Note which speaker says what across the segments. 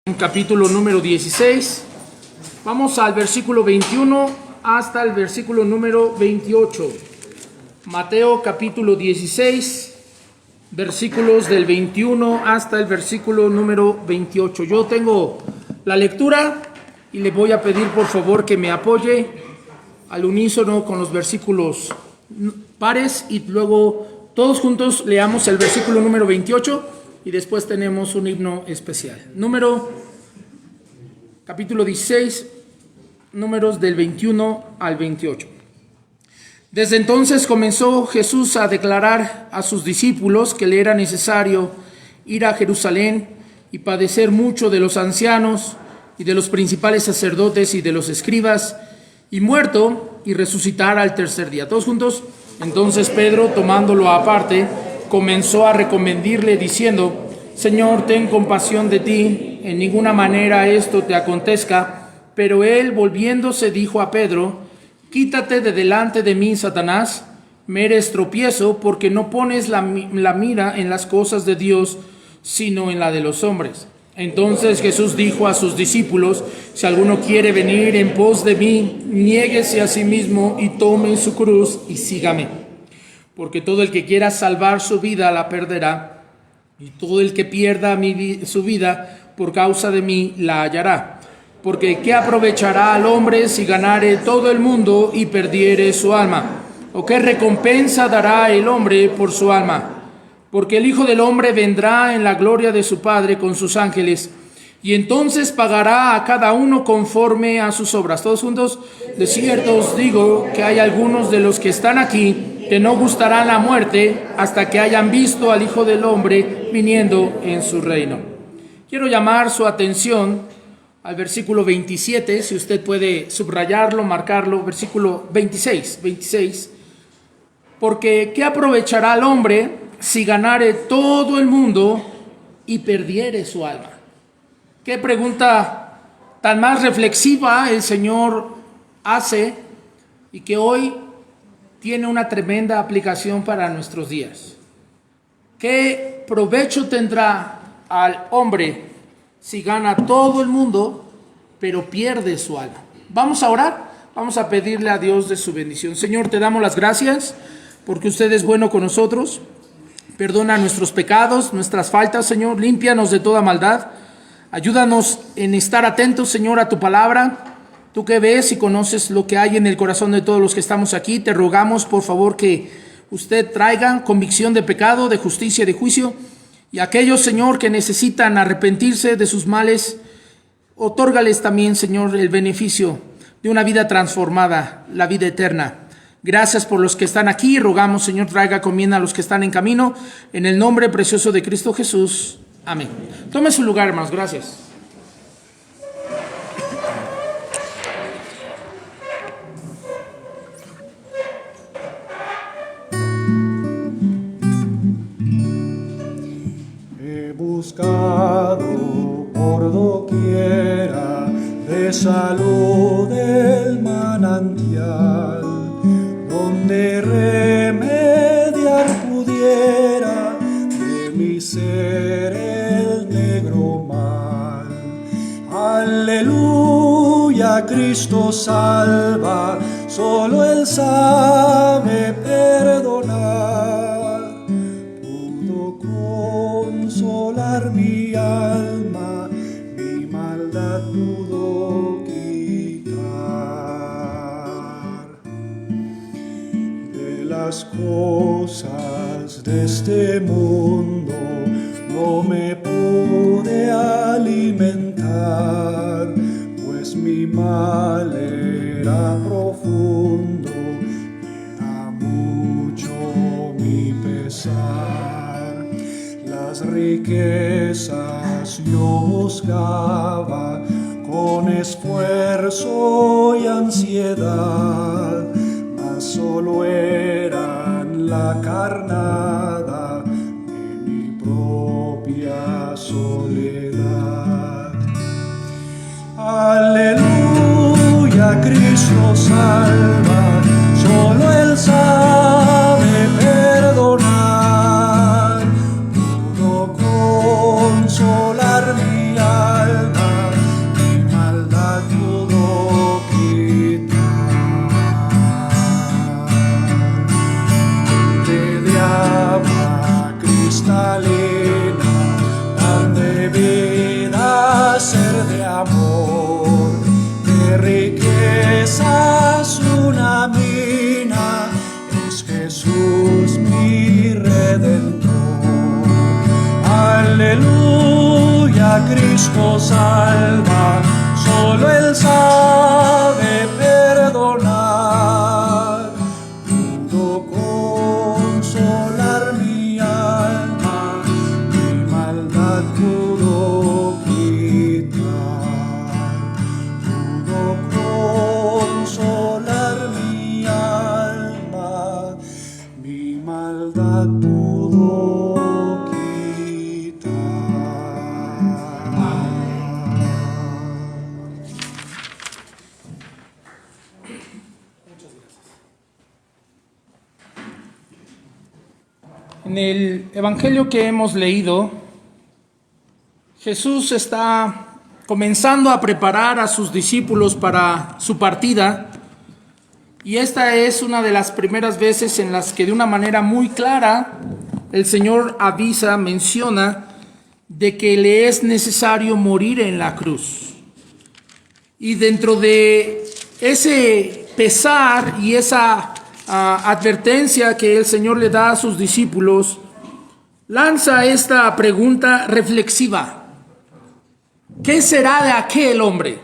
Speaker 1: Capítulo número 16. Vamos al versículo 21 hasta el versículo número 28. Mateo capítulo 16, versículos del 21 hasta el versículo número 28. Yo tengo la lectura y le voy a pedir por favor que me apoye al unísono con los versículos pares y luego todos juntos leamos el versículo número 28 y después tenemos un himno especial. Capítulo 16, números del 21 al 28. Desde entonces comenzó Jesús a declarar a sus discípulos que le era necesario ir a Jerusalén y padecer mucho de los ancianos y de los principales sacerdotes y de los escribas, y muerto y resucitar al tercer día. Todos juntos. Entonces Pedro, tomándolo aparte, comenzó a reconvenirle diciendo: Señor, ten compasión de ti, en ninguna manera esto te acontezca. Pero él, volviéndose, dijo a Pedro: Quítate de delante de mí, Satanás, me eres tropiezo, porque no pones la mira en las cosas de Dios, sino en la de los hombres. Entonces Jesús dijo a sus discípulos: Si alguno quiere venir en pos de mí, niéguese a sí mismo y tome su cruz y sígame. Porque todo el que quiera salvar su vida la perderá, y todo el que pierda su vida por causa de mí la hallará. Porque ¿qué aprovechará al hombre si ganare todo el mundo y perdiere su alma? ¿O qué recompensa dará el hombre por su alma? Porque el Hijo del Hombre vendrá en la gloria de su Padre con sus ángeles, y entonces pagará a cada uno conforme a sus obras. Todos juntos. De cierto os digo que hay algunos de los que están aquí que no gustarán la muerte hasta que hayan visto al Hijo del Hombre viniendo en su reino. Quiero llamar su atención al versículo 27, si usted puede subrayarlo, marcarlo, versículo 26. Porque ¿qué aprovechará al hombre si ganare todo el mundo y perdiere su alma? Qué pregunta tan más reflexiva el Señor hace y que hoy tiene una tremenda aplicación para nuestros días. ¿Qué provecho tendrá al hombre si gana todo el mundo pero pierde su alma? Vamos a orar, vamos a pedirle a Dios de su bendición. Señor, te damos las gracias porque usted es bueno con nosotros. Perdona nuestros pecados, nuestras faltas, Señor. Límpianos de toda maldad. Ayúdanos en estar atentos, Señor, a tu palabra. Tú que ves y conoces lo que hay en el corazón de todos los que estamos aquí, te rogamos, por favor, que usted traiga convicción de pecado, de justicia y de juicio. Y aquellos, Señor, que necesitan arrepentirse de sus males, otórgales también, Señor, el beneficio de una vida transformada, la vida eterna. Gracias por los que están aquí. Rogamos, Señor, traiga comienda a los que están en camino. En el nombre precioso de Cristo Jesús. Amén. Tome su lugar, hermanos. Gracias.
Speaker 2: He buscado por doquiera de salud el manantial, donde remediar pudiera de mi ser el negro mal. Aleluya, Cristo salva, solo Él sabe perdonar. Pudo consolar mi alma, mi maldad pudo quitar. De las cosas de este mundo no me pude alimentar, pues mi mal era profundo, era mucho mi pesar. Las riquezas yo buscaba con esfuerzo y ansiedad, mas solo eran la carnada de mi propia soledad. Aleluya, Cristo salva, solo Él sabe perdonar. Pudo consolar mi alma, Cristo salva, solo Él sabe perdonar. Pudo consolar mi alma, mi maldad pudo quitar. Pudo consolar mi alma, mi maldad pudo quitar.
Speaker 1: En el evangelio que hemos leído, Jesús está comenzando a preparar a sus discípulos para su partida, y esta es una de las primeras veces en las que de una manera muy clara el Señor avisa, menciona de que le es necesario morir en la cruz. Y dentro de ese pesar y esa advertencia que el Señor le da a sus discípulos, lanza esta pregunta reflexiva: ¿qué será de aquel hombre?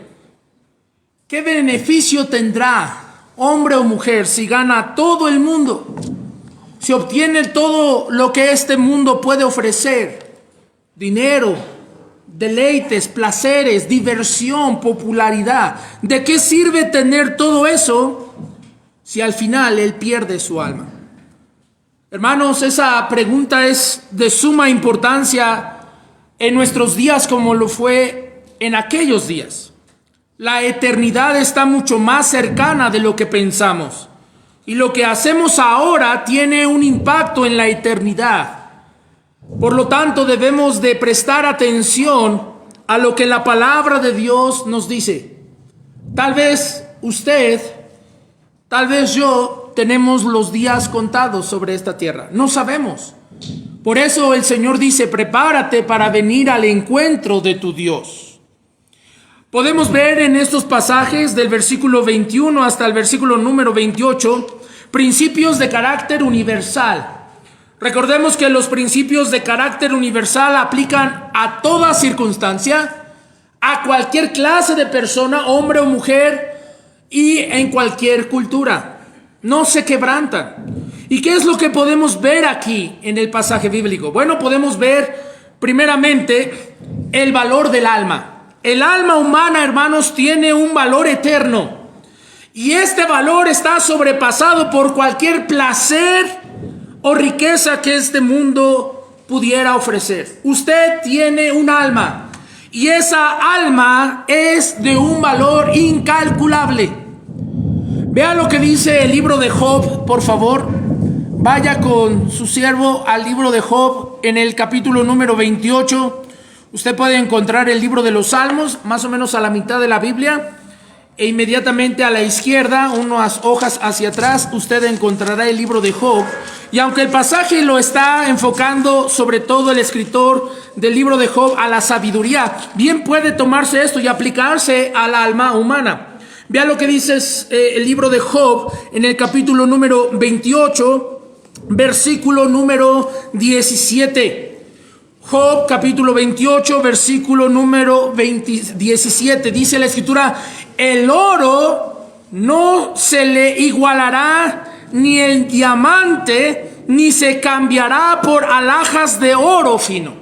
Speaker 1: ¿Qué beneficio tendrá, hombre o mujer, si gana todo el mundo, si obtiene todo lo que este mundo puede ofrecer? Dinero, deleites, placeres, diversión, popularidad. ¿De qué sirve tener todo eso si al final él pierde su alma? Hermanos, esa pregunta es de suma importancia en nuestros días como lo fue en aquellos días. La eternidad está mucho más cercana de lo que pensamos, y lo que hacemos ahora tiene un impacto en la eternidad. Por lo tanto, debemos de prestar atención a lo que la palabra de Dios nos dice. Tal vez usted, tal vez yo, tenemos los días contados sobre esta tierra. No sabemos. Por eso el Señor dice: prepárate para venir al encuentro de tu Dios. Podemos ver en estos pasajes del versículo 21 hasta el versículo número 28 principios de carácter universal. Recordemos que los principios de carácter universal aplican a toda circunstancia, a cualquier clase de persona, hombre o mujer, y en cualquier cultura. No se quebrantan. ¿Y qué es lo que podemos ver aquí en el pasaje bíblico? Bueno, podemos ver primeramente el valor del alma. El alma humana, hermanos, tiene un valor eterno, y este valor está sobrepasado por cualquier placer o riqueza que este mundo pudiera ofrecer. Usted tiene un alma, y esa alma es de un valor incalculable. Vea lo que dice el libro de Job, por favor. Vaya con su siervo al libro de Job en el capítulo número 28. Usted puede encontrar el libro de los Salmos más o menos a la mitad de la Biblia, e inmediatamente a la izquierda, unas hojas hacia atrás, usted encontrará el libro de Job. Y aunque el pasaje lo está enfocando sobre todo el escritor del libro de Job a la sabiduría, bien puede tomarse esto y aplicarse al alma humana. Vea lo que dice el libro de Job en el capítulo número 28, versículo número 17. Job capítulo 28, versículo número 17. Dice la escritura: el oro no se le igualará, ni el diamante, ni se cambiará por alhajas de oro fino.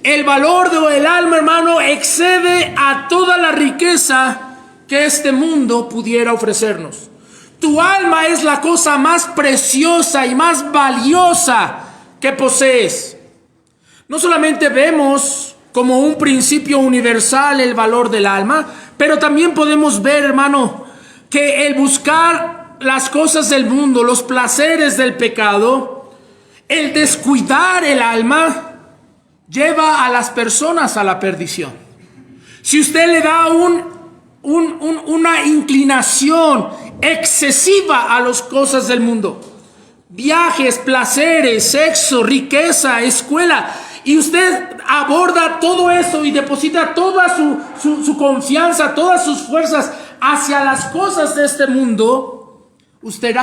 Speaker 1: El valor del alma, hermano, excede a toda la riqueza que este mundo pudiera ofrecernos. Tu alma es la cosa más preciosa y más valiosa que posees. No solamente vemos como un principio universal el valor del alma, pero también podemos ver, hermano, que el buscar las cosas del mundo, los placeres del pecado, el descuidar el alma, lleva a las personas a la perdición. Si usted le da una inclinación excesiva a las cosas del mundo, viajes, placeres, sexo, riqueza, escuela, y usted aborda todo eso y deposita toda su confianza, todas sus fuerzas hacia las cosas de este mundo, usted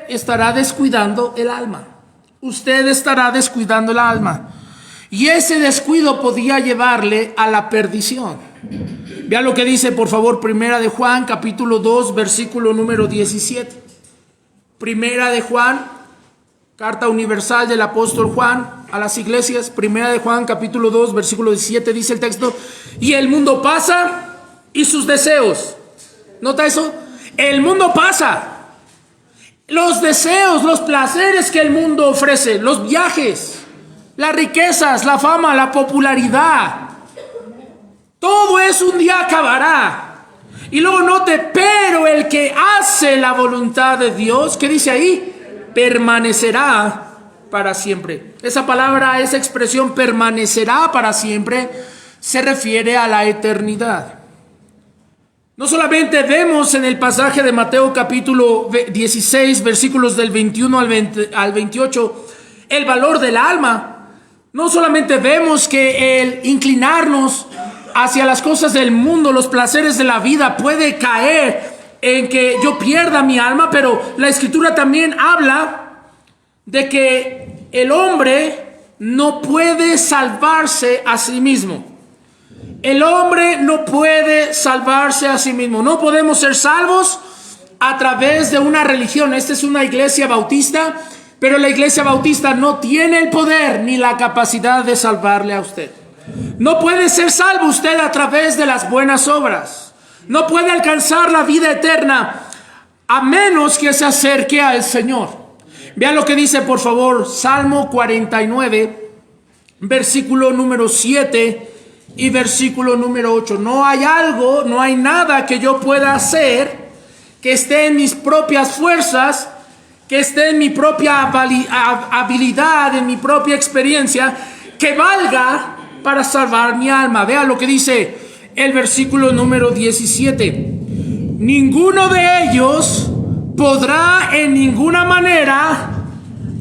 Speaker 1: estará descuidando el alma. Usted estará descuidando el alma. Y ese descuido podía llevarle a la perdición. Vea lo que dice, por favor, Primera de Juan, capítulo 2, versículo número 17. Primera de Juan, carta universal del apóstol Juan a las iglesias. Primera de Juan, capítulo 2, versículo 17, dice el texto: y el mundo pasa y sus deseos. ¿Nota eso? El mundo pasa. Los deseos, los placeres que el mundo ofrece, los viajes, las riquezas, la fama, la popularidad, todo eso un día acabará. Y luego note, pero el que hace la voluntad de Dios, ¿qué dice ahí? Permanecerá para siempre. Esa palabra, esa expresión permanecerá para siempre, se refiere a la eternidad. No solamente vemos en el pasaje de Mateo capítulo 16, versículos del 21 al 28, el valor del alma. No solamente vemos que el inclinarnos hacia las cosas del mundo, los placeres de la vida, puede caer en que yo pierda mi alma, pero la Escritura también habla de que el hombre no puede salvarse a sí mismo. El hombre no puede salvarse a sí mismo. No podemos ser salvos a través de una religión. Esta es una iglesia bautista, pero la iglesia bautista no tiene el poder ni la capacidad de salvarle a usted. No puede ser salvo usted a través de las buenas obras. No puede alcanzar la vida eterna a menos que se acerque al Señor. Vean lo que dice, por favor, Salmo 49, versículo número 7 y versículo número 8. No hay nada que yo pueda hacer que esté en mis propias fuerzas, que esté en mi propia habilidad, en mi propia experiencia, que valga para salvar mi alma. Vea lo que dice el versículo número 17. Ninguno de ellos podrá en ninguna manera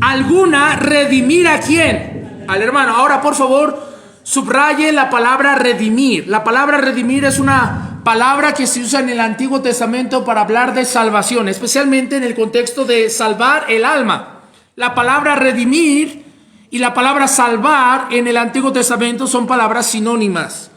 Speaker 1: alguna redimir ¿a quién? Al hermano. Ahora, por favor, subraye la palabra redimir. La palabra redimir es una palabra que se usa en el Antiguo Testamento para hablar de salvación, especialmente en el contexto de salvar el alma. La palabra redimir y la palabra salvar en el Antiguo Testamento son palabras sinónimas.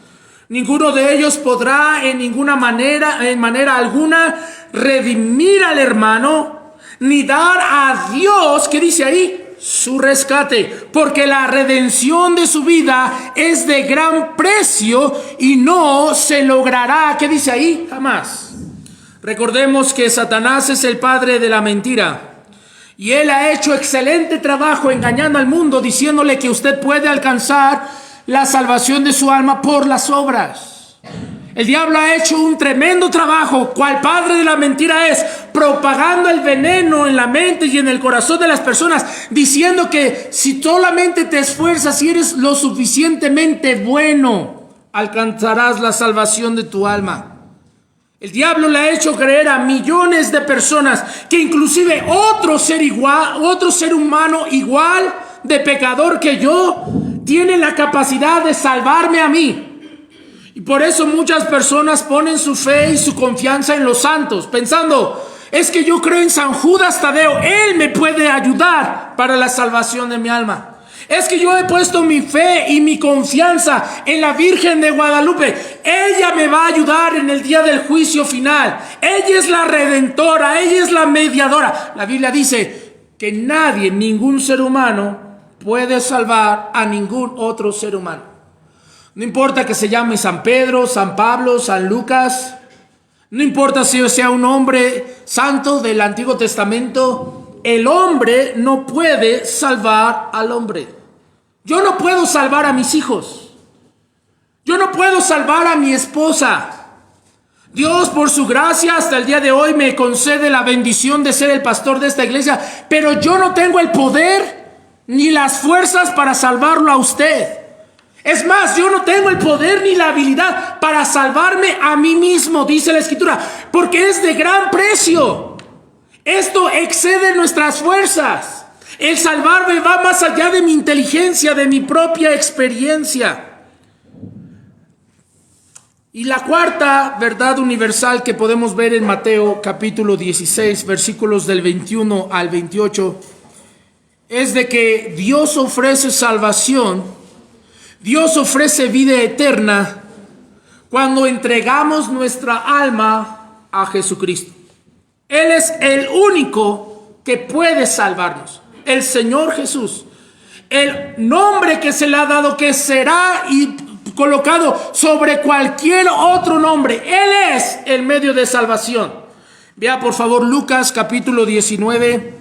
Speaker 1: Ninguno de ellos podrá en ninguna manera, en manera alguna, redimir al hermano, ni dar a Dios, ¿qué dice ahí? Su rescate, porque la redención de su vida es de gran precio y no se logrará, ¿qué dice ahí? Jamás. Recordemos que Satanás es el padre de la mentira y él ha hecho excelente trabajo engañando al mundo, diciéndole que usted puede alcanzar la salvación de su alma por las obras. El diablo ha hecho un tremendo trabajo, cual padre de la mentira es, propagando el veneno en la mente y en el corazón de las personas, diciendo que si solamente te esfuerzas y eres lo suficientemente bueno, alcanzarás la salvación de tu alma. El diablo le ha hecho creer a millones de personas que inclusive otro ser humano igual de pecador que yo, tiene la capacidad de salvarme a mí. Y por eso muchas personas ponen su fe y su confianza en los santos, pensando, es que yo creo en San Judas Tadeo, él me puede ayudar para la salvación de mi alma. Es que yo he puesto mi fe y mi confianza en la Virgen de Guadalupe, ella me va a ayudar en el día del juicio final. Ella es la redentora, ella es la mediadora. La Biblia dice que nadie, ningún ser humano puede salvar a ningún otro ser humano. No importa que se llame San Pedro, San Pablo, San Lucas. No importa si sea un hombre santo del Antiguo Testamento. El hombre no puede salvar al hombre. Yo no puedo salvar a mis hijos. Yo no puedo salvar a mi esposa. Dios, por su gracia, hasta el día de hoy me concede la bendición de ser el pastor de esta iglesia. Pero yo no tengo el poder ni las fuerzas para salvarlo a usted. Es más, yo no tengo el poder ni la habilidad para salvarme a mí mismo, dice la Escritura, porque es de gran precio. Esto excede nuestras fuerzas. El salvarme va más allá de mi inteligencia, de mi propia experiencia. Y la cuarta verdad universal que podemos ver en Mateo capítulo 16, versículos del 21 al 28, es de que Dios ofrece salvación Dios ofrece vida eterna cuando entregamos nuestra alma a Jesucristo. Él es el único que puede salvarnos. El Señor Jesús. El nombre que se le ha dado, que será y colocado sobre cualquier otro nombre. Él es el medio de salvación. Vea por favor Lucas capítulo 19.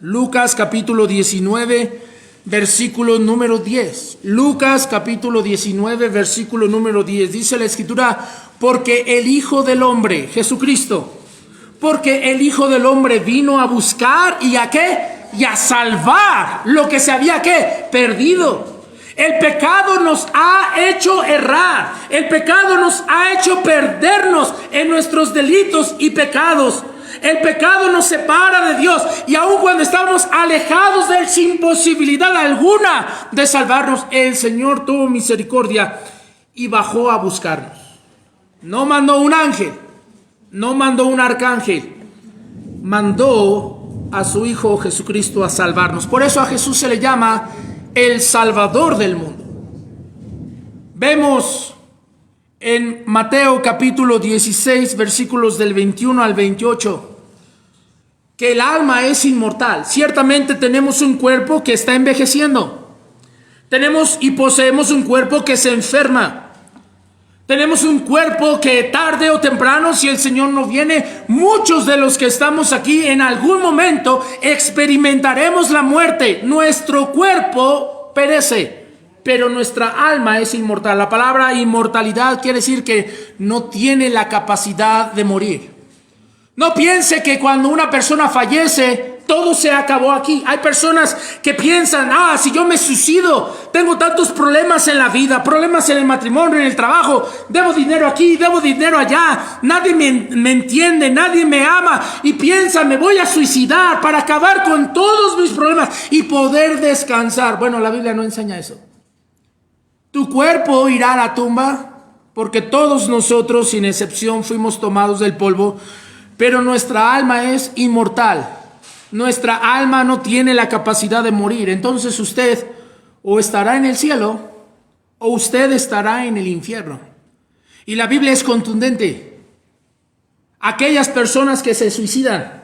Speaker 1: Lucas capítulo 19, versículo número 10. Lucas capítulo 19, versículo número 10. Dice la Escritura: porque el Hijo del Hombre, Jesucristo, porque el Hijo del Hombre vino a buscar y a qué, y a salvar lo que se había ¿qué? Perdido. El pecado nos ha hecho errar. El pecado nos ha hecho perdernos en nuestros delitos y pecados. El pecado nos separa de Dios, y aun cuando estamos alejados de Él sin posibilidad alguna de salvarnos, el Señor tuvo misericordia y bajó a buscarnos. No mandó un ángel, no mandó un arcángel, mandó a su Hijo Jesucristo a salvarnos. Por eso a Jesús se le llama el Salvador del mundo. Vemos en Mateo capítulo 16, versículos del 21 al 28, que el alma es inmortal. Ciertamente tenemos un cuerpo que está envejeciendo. Tenemos y poseemos un cuerpo que se enferma. Tenemos un cuerpo que tarde o temprano, si el Señor no viene, muchos de los que estamos aquí en algún momento experimentaremos la muerte. Nuestro cuerpo perece, pero nuestra alma es inmortal. La palabra inmortalidad quiere decir que no tiene la capacidad de morir. No piense que cuando una persona fallece, todo se acabó aquí. Hay personas que piensan: si yo me suicido, tengo tantos problemas en la vida, problemas en el matrimonio, en el trabajo, debo dinero aquí, debo dinero allá, nadie me entiende, nadie me ama, y piensa: me voy a suicidar para acabar con todos mis problemas y poder descansar. Bueno, la Biblia no enseña eso. Tu cuerpo irá a la tumba, porque todos nosotros, sin excepción, fuimos tomados del polvo, pero nuestra alma es inmortal. Nuestra alma no tiene la capacidad de morir. Entonces usted o estará en el cielo o usted estará en el infierno. Y la Biblia es contundente. Aquellas personas que se suicidan,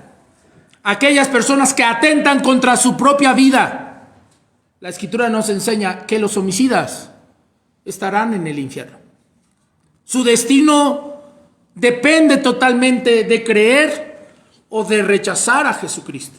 Speaker 1: aquellas personas que atentan contra su propia vida, la Escritura nos enseña que los homicidas estarán en el infierno. Su destino depende totalmente de creer o de rechazar a Jesucristo.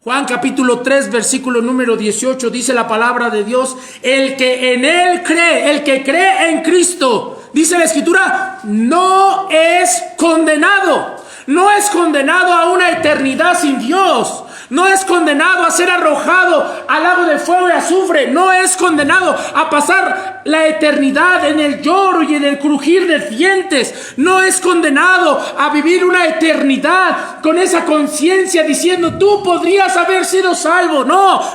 Speaker 1: Juan capítulo 3, versículo número 18, dice la palabra de Dios: el que en Él cree, el que cree en Cristo, dice la Escritura, no es condenado. No es condenado a una eternidad sin Dios. No es condenado a ser arrojado al lago de fuego y azufre. No es condenado a pasar la eternidad en el lloro y en el crujir de dientes. No es condenado a vivir una eternidad con esa conciencia diciendo: tú podrías haber sido salvo.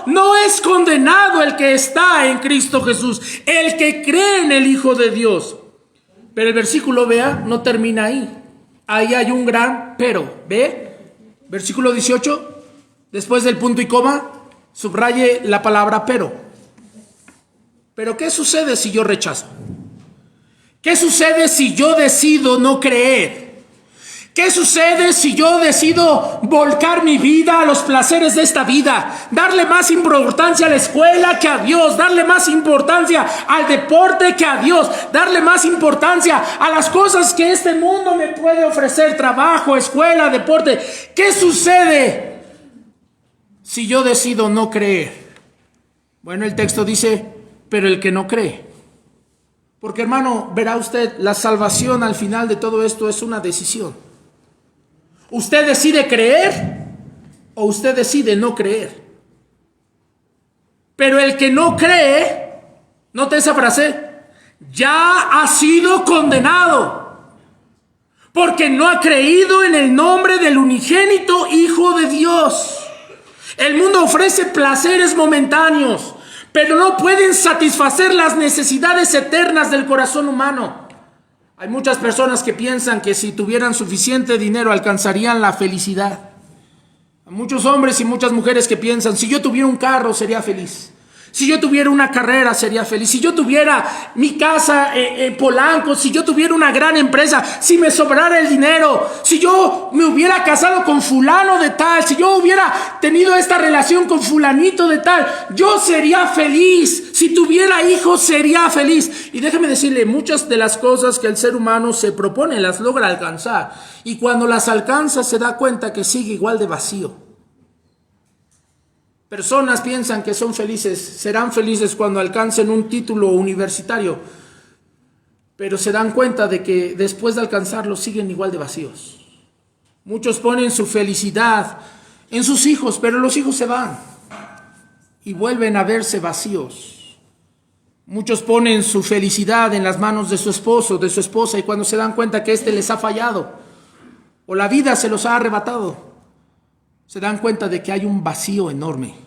Speaker 1: No es condenado el que está en Cristo Jesús, el que cree en el Hijo de Dios. Pero el versículo, vea, no termina ahí. Ahí hay un gran pero. ¿Ve? Versículo 18. Después del punto y coma, subraye la palabra pero. Pero ¿qué sucede si yo rechazo? ¿Qué sucede si yo decido no creer? ¿Qué sucede si yo decido volcar mi vida a los placeres de esta vida? Darle más importancia a la escuela que a Dios. Darle más importancia al deporte que a Dios. Darle más importancia a las cosas que este mundo me puede ofrecer. Trabajo, escuela, deporte. ¿Qué sucede si yo decido no creer? Bueno, el texto dice: pero el que no cree. Porque, hermano, verá usted, la salvación al final de todo esto es una decisión. Usted decide creer o usted decide no creer. Pero el que no cree, note esa frase, ya ha sido condenado, porque no ha creído en el nombre del unigénito Hijo de Dios. El mundo ofrece placeres momentáneos, pero no pueden satisfacer las necesidades eternas del corazón humano. Hay muchas personas que piensan que si tuvieran suficiente dinero alcanzarían la felicidad. Hay muchos hombres y muchas mujeres que piensan: si yo tuviera un carro sería feliz. Si yo tuviera una carrera, sería feliz. Si yo tuviera mi casa en Polanco, si yo tuviera una gran empresa, si me sobrara el dinero, si yo me hubiera casado con fulano de tal, si yo hubiera tenido esta relación con fulanito de tal, yo sería feliz. Si tuviera hijos, sería feliz. Y déjeme decirle, muchas de las cosas que el ser humano se propone, las logra alcanzar. Y cuando las alcanza, se da cuenta que sigue igual de vacío. Personas piensan que son felices, serán felices cuando alcancen un título universitario, pero se dan cuenta de que después de alcanzarlo siguen igual de vacíos. Muchos ponen su felicidad en sus hijos, pero los hijos se van y vuelven a verse vacíos. Muchos ponen su felicidad en las manos de su esposo, de su esposa, y cuando se dan cuenta que éste les ha fallado o la vida se los ha arrebatado, se dan cuenta de que hay un vacío enorme.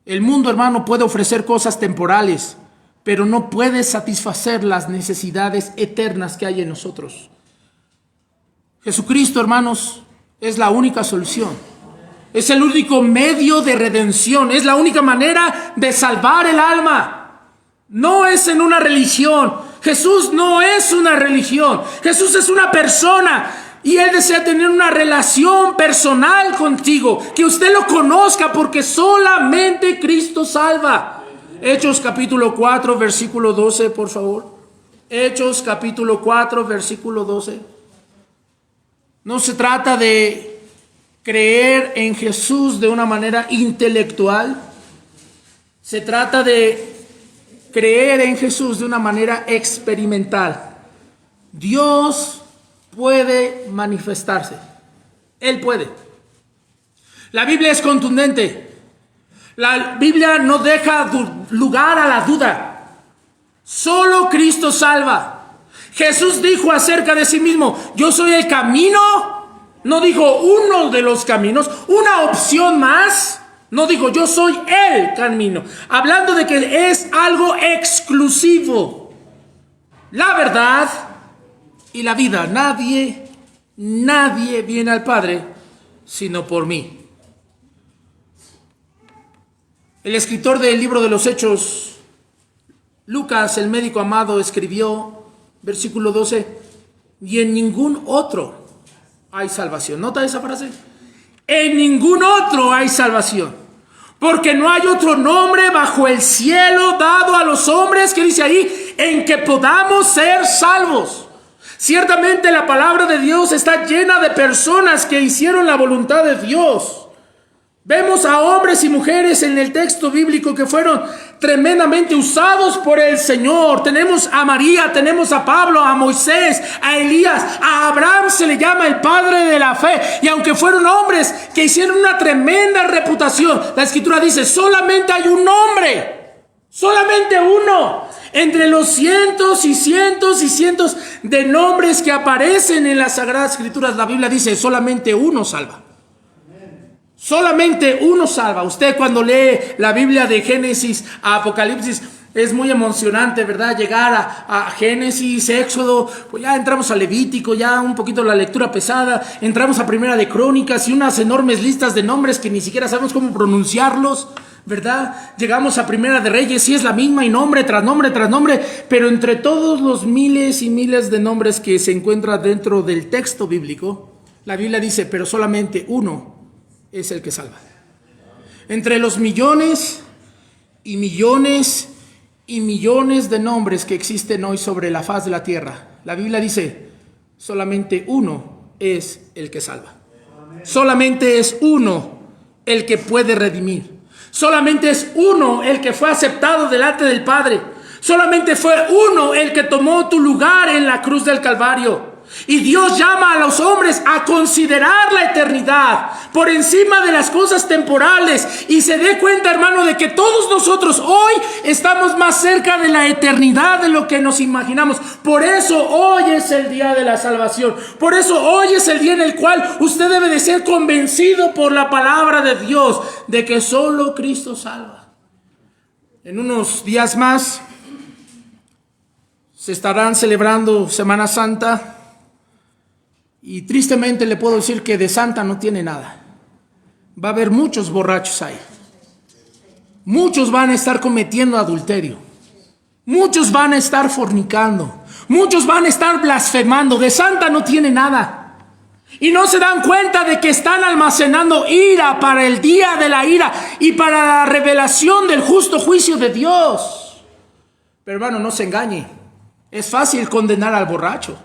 Speaker 1: El mundo, hermano, puede ofrecer cosas temporales, pero no puede satisfacer las necesidades eternas que hay en nosotros. Jesucristo, hermanos, es la única solución. Es el único medio de redención. Es la única manera de salvar el alma. No es en una religión. Jesús no es una religión. Jesús es una persona. Y Él desea tener una relación personal contigo, que usted lo conozca, porque solamente Cristo salva. Hechos capítulo 4, versículo 12, por favor. Hechos capítulo 4, versículo 12. No se trata de creer en Jesús de una manera intelectual. Se trata de creer en Jesús de una manera experimental. Dios puede manifestarse. Él puede. La Biblia es contundente. La Biblia no deja lugar a la duda. Solo Cristo salva. Jesús dijo acerca de sí mismo: yo soy el camino. No dijo uno de los caminos, una opción más. No dijo yo soy el camino. Hablando de que es algo exclusivo. La verdad y la vida. Nadie viene al Padre sino por mí. El escritor del libro de los Hechos, Lucas, el médico amado, escribió, versículo 12: y en ningún otro hay salvación. ¿Nota esa frase? En ningún otro hay salvación, porque no hay otro nombre bajo el cielo dado a los hombres, que dice ahí, en que podamos ser salvos. Ciertamente la palabra de Dios está llena de personas que hicieron la voluntad de Dios. Vemos a hombres y mujeres en el texto bíblico que fueron tremendamente usados por el Señor. Tenemos a María, tenemos a Pablo, a Moisés, a Elías, a Abraham se le llama el padre de la fe. Y aunque fueron hombres que hicieron una tremenda reputación, la Escritura dice, solamente hay un hombre, solamente uno. Entre los cientos y cientos y cientos de nombres que aparecen en las Sagradas Escrituras, la Biblia dice, solamente uno salva. Solamente uno salva. Usted cuando lee la Biblia de Génesis a Apocalipsis, es muy emocionante, ¿verdad? Llegar a Génesis, Éxodo, pues ya entramos a Levítico, ya un poquito la lectura pesada, entramos a Primera de Crónicas y unas enormes listas de nombres que ni siquiera sabemos cómo pronunciarlos, ¿verdad? Llegamos a Primera de Reyes y es la misma, y nombre tras nombre tras nombre, pero entre todos los miles y miles de nombres que se encuentran dentro del texto bíblico, la Biblia dice, pero solamente uno es el que salva. Entre los millones y millones y millones de nombres que existen hoy sobre la faz de la tierra, la Biblia dice, solamente uno es el que salva. Solamente es uno el que puede redimir. Solamente es uno el que fue aceptado delante del Padre. Solamente fue uno el que tomó tu lugar en la cruz del Calvario. Y Dios llama a los hombres a considerar la eternidad por encima de las cosas temporales, y se dé cuenta, hermano, de que todos nosotros hoy estamos más cerca de la eternidad de lo que nos imaginamos. Por eso hoy es el día de la salvación. Por eso hoy es el día en el cual usted debe de ser convencido por la palabra de Dios de que solo Cristo salva. En unos días más se estarán celebrando Semana Santa. Y tristemente le puedo decir que de santa no tiene nada. Va a haber muchos borrachos ahí. muchos van a estar cometiendo adulterio. Muchos van a estar fornicando. Muchos van a estar blasfemando. De santa no tiene nada. Y no se dan cuenta de que están almacenando ira para el día de la ira y para la revelación del justo juicio de Dios. Pero hermano, no se engañe. Es fácil condenar al borracho.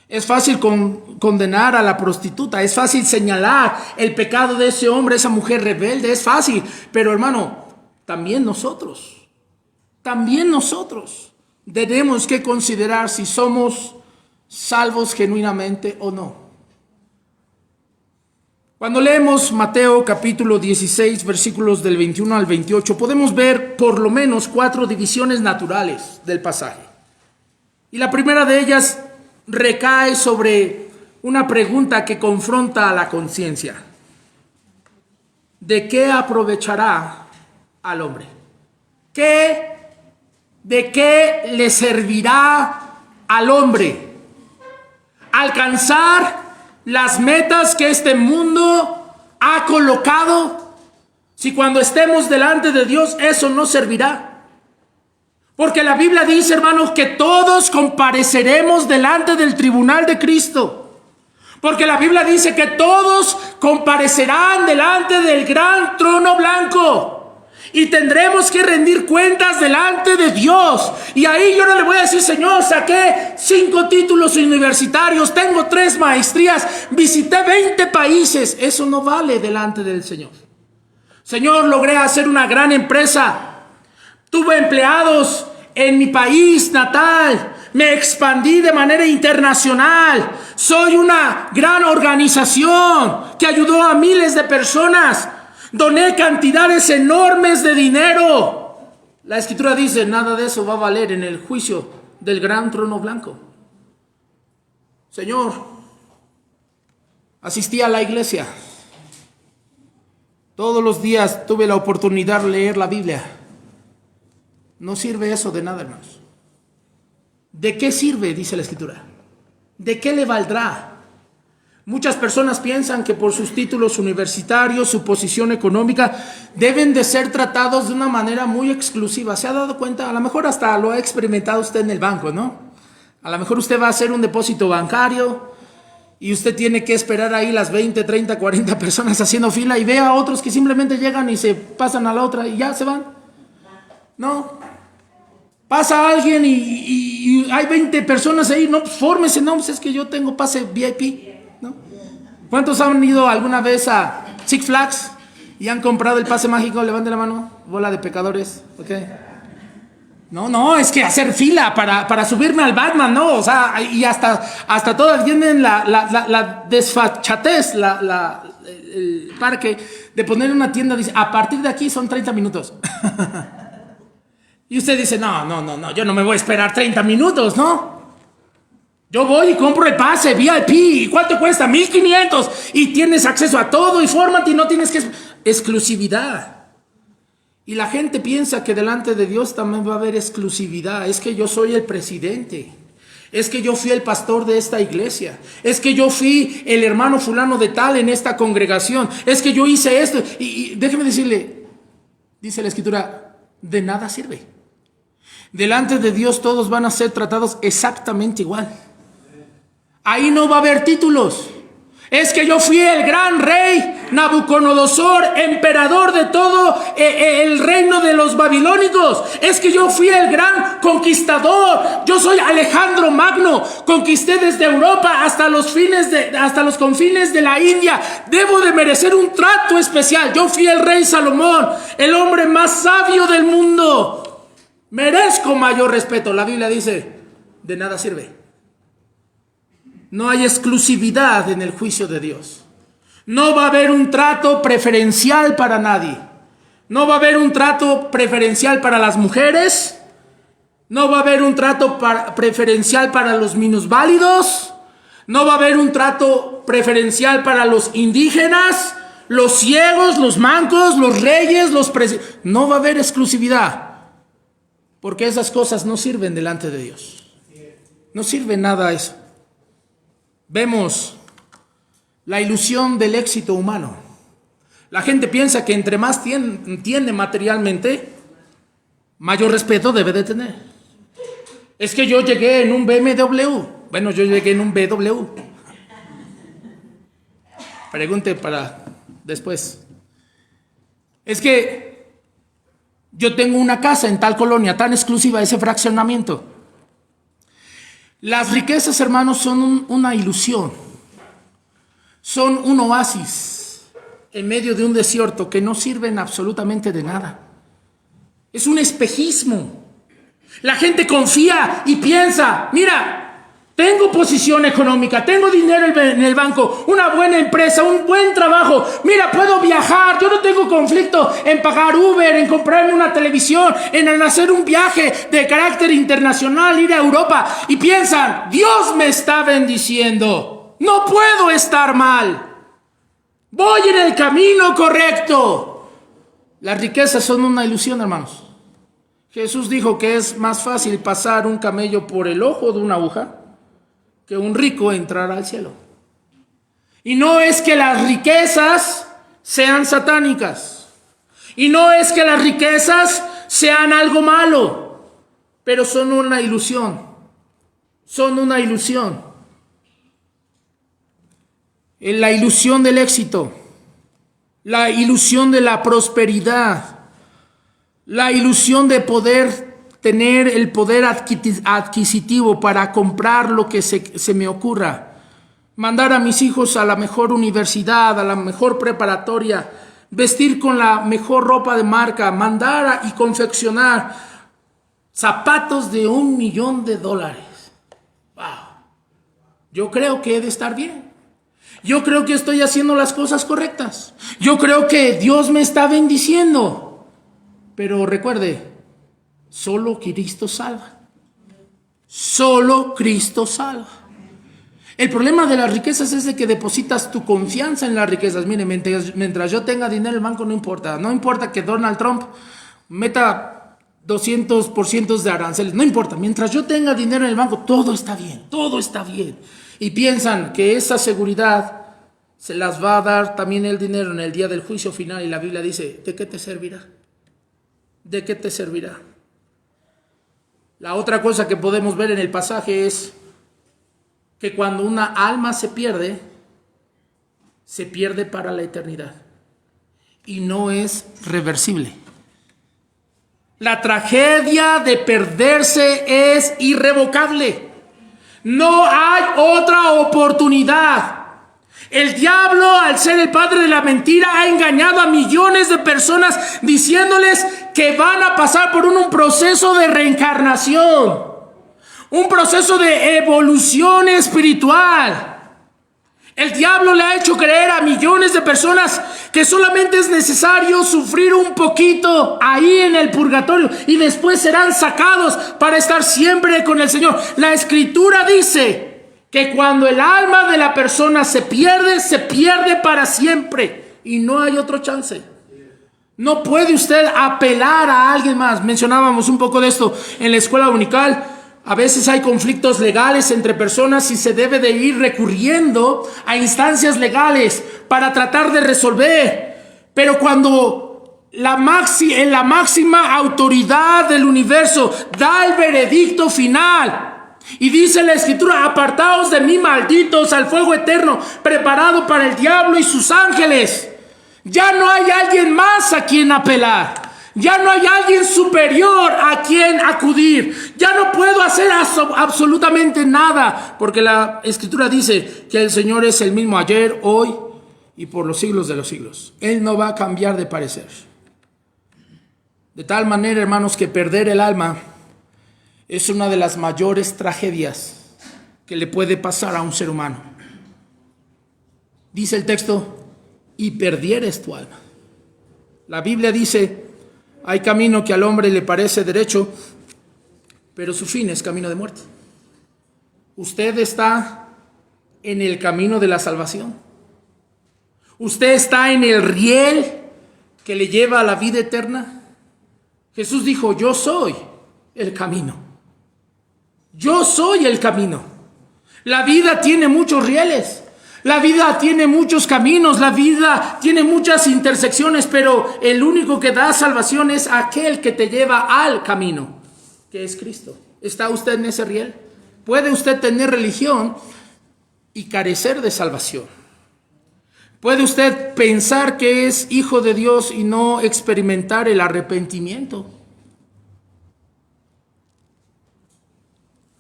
Speaker 1: Es fácil condenar a la prostituta. Es fácil señalar el pecado de ese hombre, esa mujer rebelde. Es fácil. Pero hermano, también nosotros tenemos que considerar si somos salvos genuinamente o no. Cuando leemos Mateo capítulo 16, versículos del 21 al 28, podemos ver por lo menos 4 divisiones naturales del pasaje. Y la primera de ellas recae sobre una pregunta que confronta a la conciencia. ¿De qué aprovechará al hombre? ¿De qué le servirá al hombre alcanzar las metas que este mundo ha colocado, si cuando estemos delante de Dios eso no servirá? Porque la Biblia dice, hermanos, que todos compareceremos delante del tribunal de Cristo. Porque la Biblia dice que todos comparecerán delante del gran trono blanco. Y tendremos que rendir cuentas delante de Dios. Y ahí yo no le voy a decir, Señor, saqué 5 títulos universitarios, tengo 3 maestrías, visité 20 países. Eso no vale delante del Señor. Señor, logré hacer una gran empresa. Tuve empleados en mi país natal. Me expandí de manera internacional. Soy una gran organización que ayudó a miles de personas. Doné cantidades enormes de dinero. La Escritura dice, nada de eso va a valer en el juicio del gran trono blanco. Señor, asistí a la iglesia. Todos los días tuve la oportunidad de leer la Biblia. No sirve eso de nada, hermanos. ¿De qué sirve? Dice la Escritura. ¿De qué le valdrá? Muchas personas piensan que por sus títulos universitarios, su posición económica, deben de ser tratados de una manera muy exclusiva. ¿Se ha dado cuenta? A lo mejor hasta lo ha experimentado usted en el banco, ¿no? A lo mejor usted va a hacer un depósito bancario y usted tiene que esperar ahí las 20, 30, 40 personas haciendo fila y ve a otros que simplemente llegan y se pasan a la otra y ya se van. No. Pasa alguien y hay 20 personas ahí. No, pues fórmese, no, pues es que yo tengo pase VIP. ¿No? ¿Cuántos han ido alguna vez a Six Flags y han comprado el pase mágico? Levante la mano, bola de pecadores. ¿Okay? No, es que hacer fila para subirme al Batman, ¿no? O sea, y hasta todas tienen la desfachatez, el parque de poner una tienda, dice, a partir de aquí son 30 minutos. Y usted dice, no, yo no me voy a esperar 30 minutos, ¿no? Yo voy y compro el pase VIP. ¿Y cuánto cuesta? 1,500. Y tienes acceso a todo y fórmate y no tienes que... Exclusividad. Y la gente piensa que delante de Dios también va a haber exclusividad. Es que yo soy el presidente. Es que yo fui el pastor de esta iglesia. Es que yo fui el hermano fulano de tal en esta congregación. Es que yo hice esto. Y déjeme decirle, dice la Escritura, de nada sirve. Delante de Dios todos van a ser tratados exactamente igual. Ahí no va a haber títulos. Es que yo fui el gran rey Nabucodonosor, emperador de todo el reino de los babilónicos. Es que yo fui el gran conquistador. Yo soy Alejandro Magno. Conquisté desde Europa hasta los confines de la India. Debo de merecer un trato especial. Yo fui el rey Salomón, el hombre más sabio del mundo. Merezco mayor respeto. La Biblia dice, de nada sirve. No hay exclusividad en el juicio de Dios. No va a haber un trato preferencial para nadie. No va a haber un trato preferencial para las mujeres. No va a haber un trato preferencial para los minusválidos. No va a haber un trato preferencial para los indígenas, los ciegos, los mancos, los reyes, no va a haber exclusividad. Porque esas cosas no sirven delante de Dios. No sirve nada eso. Vemos la ilusión del éxito humano. La gente piensa que entre más tiene materialmente, mayor respeto debe de tener. Es que yo llegué en un BMW. Bueno, yo llegué en un BW. Pregunte para después. Es que yo tengo una casa en tal colonia, tan exclusiva, ese fraccionamiento. Las riquezas, hermanos, son una ilusión. Son un oasis en medio de un desierto que no sirven absolutamente de nada. Es un espejismo. La gente confía y piensa, mira, tengo posición económica, tengo dinero en el banco, una buena empresa, un buen trabajo. Mira, puedo viajar, yo no tengo conflicto en pagar Uber, en comprarme una televisión, en hacer un viaje de carácter internacional, ir a Europa. Y piensan, Dios me está bendiciendo, no puedo estar mal, voy en el camino correcto. Las riquezas son una ilusión, hermanos. Jesús dijo que es más fácil pasar un camello por el ojo de una aguja que un rico entrar al cielo. Y no es que las riquezas sean satánicas. Y no es que las riquezas sean algo malo. Pero son una ilusión. Son una ilusión. La ilusión del éxito. La ilusión de la prosperidad. La ilusión de poder tener el poder adquisitivo para comprar lo que se me ocurra, mandar a mis hijos a la mejor universidad, a la mejor preparatoria, vestir con la mejor ropa de marca, mandar y confeccionar zapatos de $1 millón. ¡Wow! Yo creo que he de estar bien. Yo creo que estoy haciendo las cosas correctas. Yo creo que Dios me está bendiciendo. Pero recuerde, solo Cristo salva. Solo Cristo salva. El problema de las riquezas es de que depositas tu confianza en las riquezas. Mire, mientras yo tenga dinero en el banco, no importa. No importa que Donald Trump meta 200% de aranceles. No importa. Mientras yo tenga dinero en el banco, todo está bien. Todo está bien. Y piensan que esa seguridad se las va a dar también el dinero en el día del juicio final. Y la Biblia dice, ¿de qué te servirá? ¿De qué te servirá? La otra cosa que podemos ver en el pasaje es que cuando una alma se pierde para la eternidad y no es reversible. La tragedia de perderse es irrevocable. No hay otra oportunidad. El diablo, al ser el padre de la mentira, ha engañado a millones de personas diciéndoles que van a pasar por un proceso de reencarnación, un proceso de evolución espiritual. El diablo le ha hecho creer a millones de personas que solamente es necesario sufrir un poquito ahí en el purgatorio y después serán sacados para estar siempre con el Señor. La Escritura dice que cuando el alma de la persona se pierde para siempre y no hay otro chance. No puede usted apelar a alguien más. Mencionábamos un poco de esto en la escuela dominical. A veces hay conflictos legales entre personas y se debe de ir recurriendo a instancias legales para tratar de resolver. Pero cuando la máxima autoridad del universo da el veredicto final y dice la Escritura, apartaos de mí, malditos, al fuego eterno preparado para el diablo y sus ángeles, ya no hay alguien más a quien apelar. Ya no hay alguien superior a quien acudir. Ya no puedo hacer absolutamente nada, porque la Escritura dice que el Señor es el mismo ayer, hoy y por los siglos de los siglos. Él no va a cambiar de parecer. De tal manera, hermanos, que perder el alma es una de las mayores tragedias que le puede pasar a un ser humano. Dice el texto, y perdieres tu alma. La Biblia dice, hay camino que al hombre le parece derecho, pero su fin es camino de muerte. Usted está en el camino de la salvación. Usted está en el riel que le lleva a la vida eterna. Jesús dijo, yo soy el camino. Yo soy el camino. La vida tiene muchos rieles. La vida tiene muchos caminos, la vida tiene muchas intersecciones, pero el único que da salvación es aquel que te lleva al camino, que es Cristo. ¿Está usted en ese riel? ¿Puede usted tener religión y carecer de salvación? ¿Puede usted pensar que es hijo de Dios y no experimentar el arrepentimiento?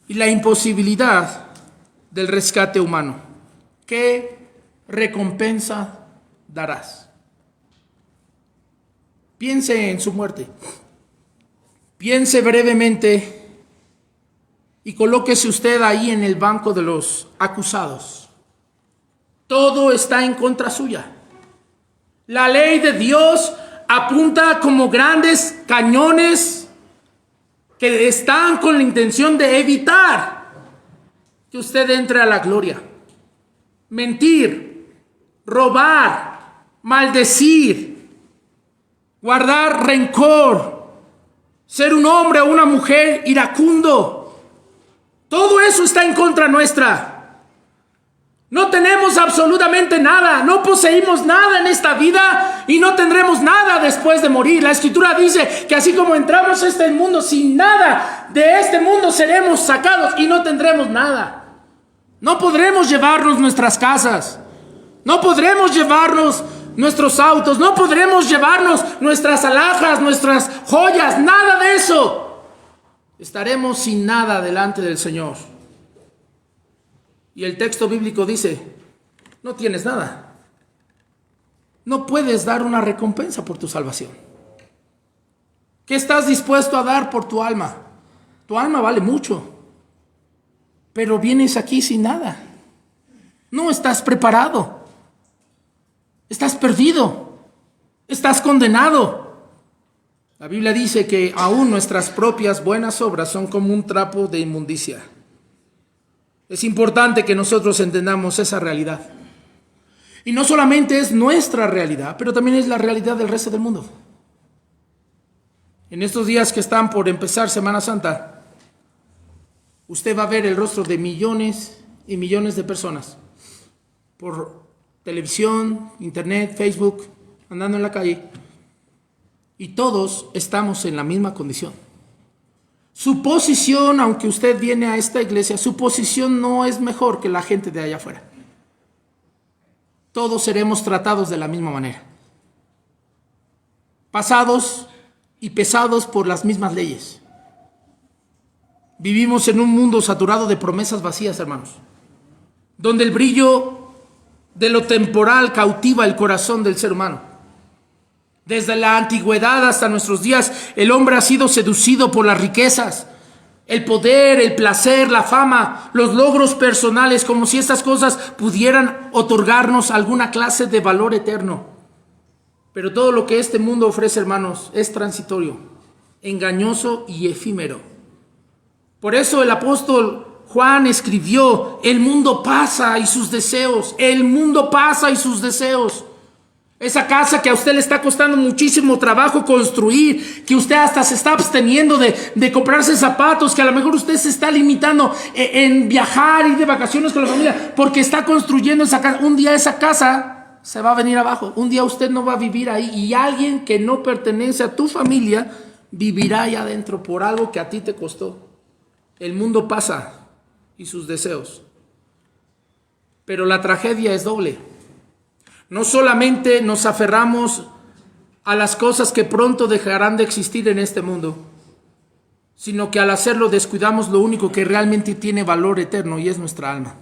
Speaker 1: Y la imposibilidad del rescate humano. ¿Qué recompensa darás? Piense en su muerte. Piense brevemente y colóquese usted ahí en el banco de los acusados. Todo está en contra suya. La ley de Dios apunta como grandes cañones que están con la intención de evitar que usted entre a la gloria. Mentir, robar, maldecir, guardar rencor, ser un hombre o una mujer iracundo. Todo eso está en contra nuestra. No tenemos absolutamente nada, no poseímos nada en esta vida y no tendremos nada después de morir. La Escritura dice que así como entramos a este mundo sin nada, de este mundo seremos sacados y no tendremos nada. No podremos llevarnos nuestras casas, no podremos llevarnos nuestros autos, no podremos llevarnos nuestras alhajas, nuestras joyas, nada de eso. Estaremos sin nada delante del Señor. Y el texto bíblico dice, no tienes nada. No puedes dar una recompensa por tu salvación. ¿Qué estás dispuesto a dar por tu alma? Tu alma vale mucho. Pero vienes aquí sin nada. No estás preparado. Estás perdido. Estás condenado. La Biblia dice que aún nuestras propias buenas obras son como un trapo de inmundicia. Es importante que nosotros entendamos esa realidad. Y no solamente es nuestra realidad, pero también es la realidad del resto del mundo. En estos días que están por empezar Semana Santa, usted va a ver el rostro de millones y millones de personas por televisión, internet, Facebook, andando en la calle. Y todos estamos en la misma condición. Su posición, aunque usted viene a esta iglesia, su posición no es mejor que la gente de allá afuera. Todos seremos tratados de la misma manera. Pasados y pesados por las mismas leyes. Vivimos en un mundo saturado de promesas vacías, hermanos, donde el brillo de lo temporal cautiva el corazón del ser humano. Desde la antigüedad hasta nuestros días, el hombre ha sido seducido por las riquezas, el poder, el placer, la fama, los logros personales, como si estas cosas pudieran otorgarnos alguna clase de valor eterno. Pero todo lo que este mundo ofrece, hermanos, es transitorio, engañoso y efímero. Por eso el apóstol Juan escribió, el mundo pasa y sus deseos, el mundo pasa y sus deseos. Esa casa que a usted le está costando muchísimo trabajo construir, que usted hasta se está absteniendo de comprarse zapatos, que a lo mejor usted se está limitando en viajar y de vacaciones con la familia, porque está construyendo esa casa. Un día esa casa se va a venir abajo, un día usted no va a vivir ahí y alguien que no pertenece a tu familia vivirá ahí adentro por algo que a ti te costó. El mundo pasa y sus deseos. Pero la tragedia es doble. No solamente nos aferramos a las cosas que pronto dejarán de existir en este mundo, sino que al hacerlo descuidamos lo único que realmente tiene valor eterno y es nuestra alma.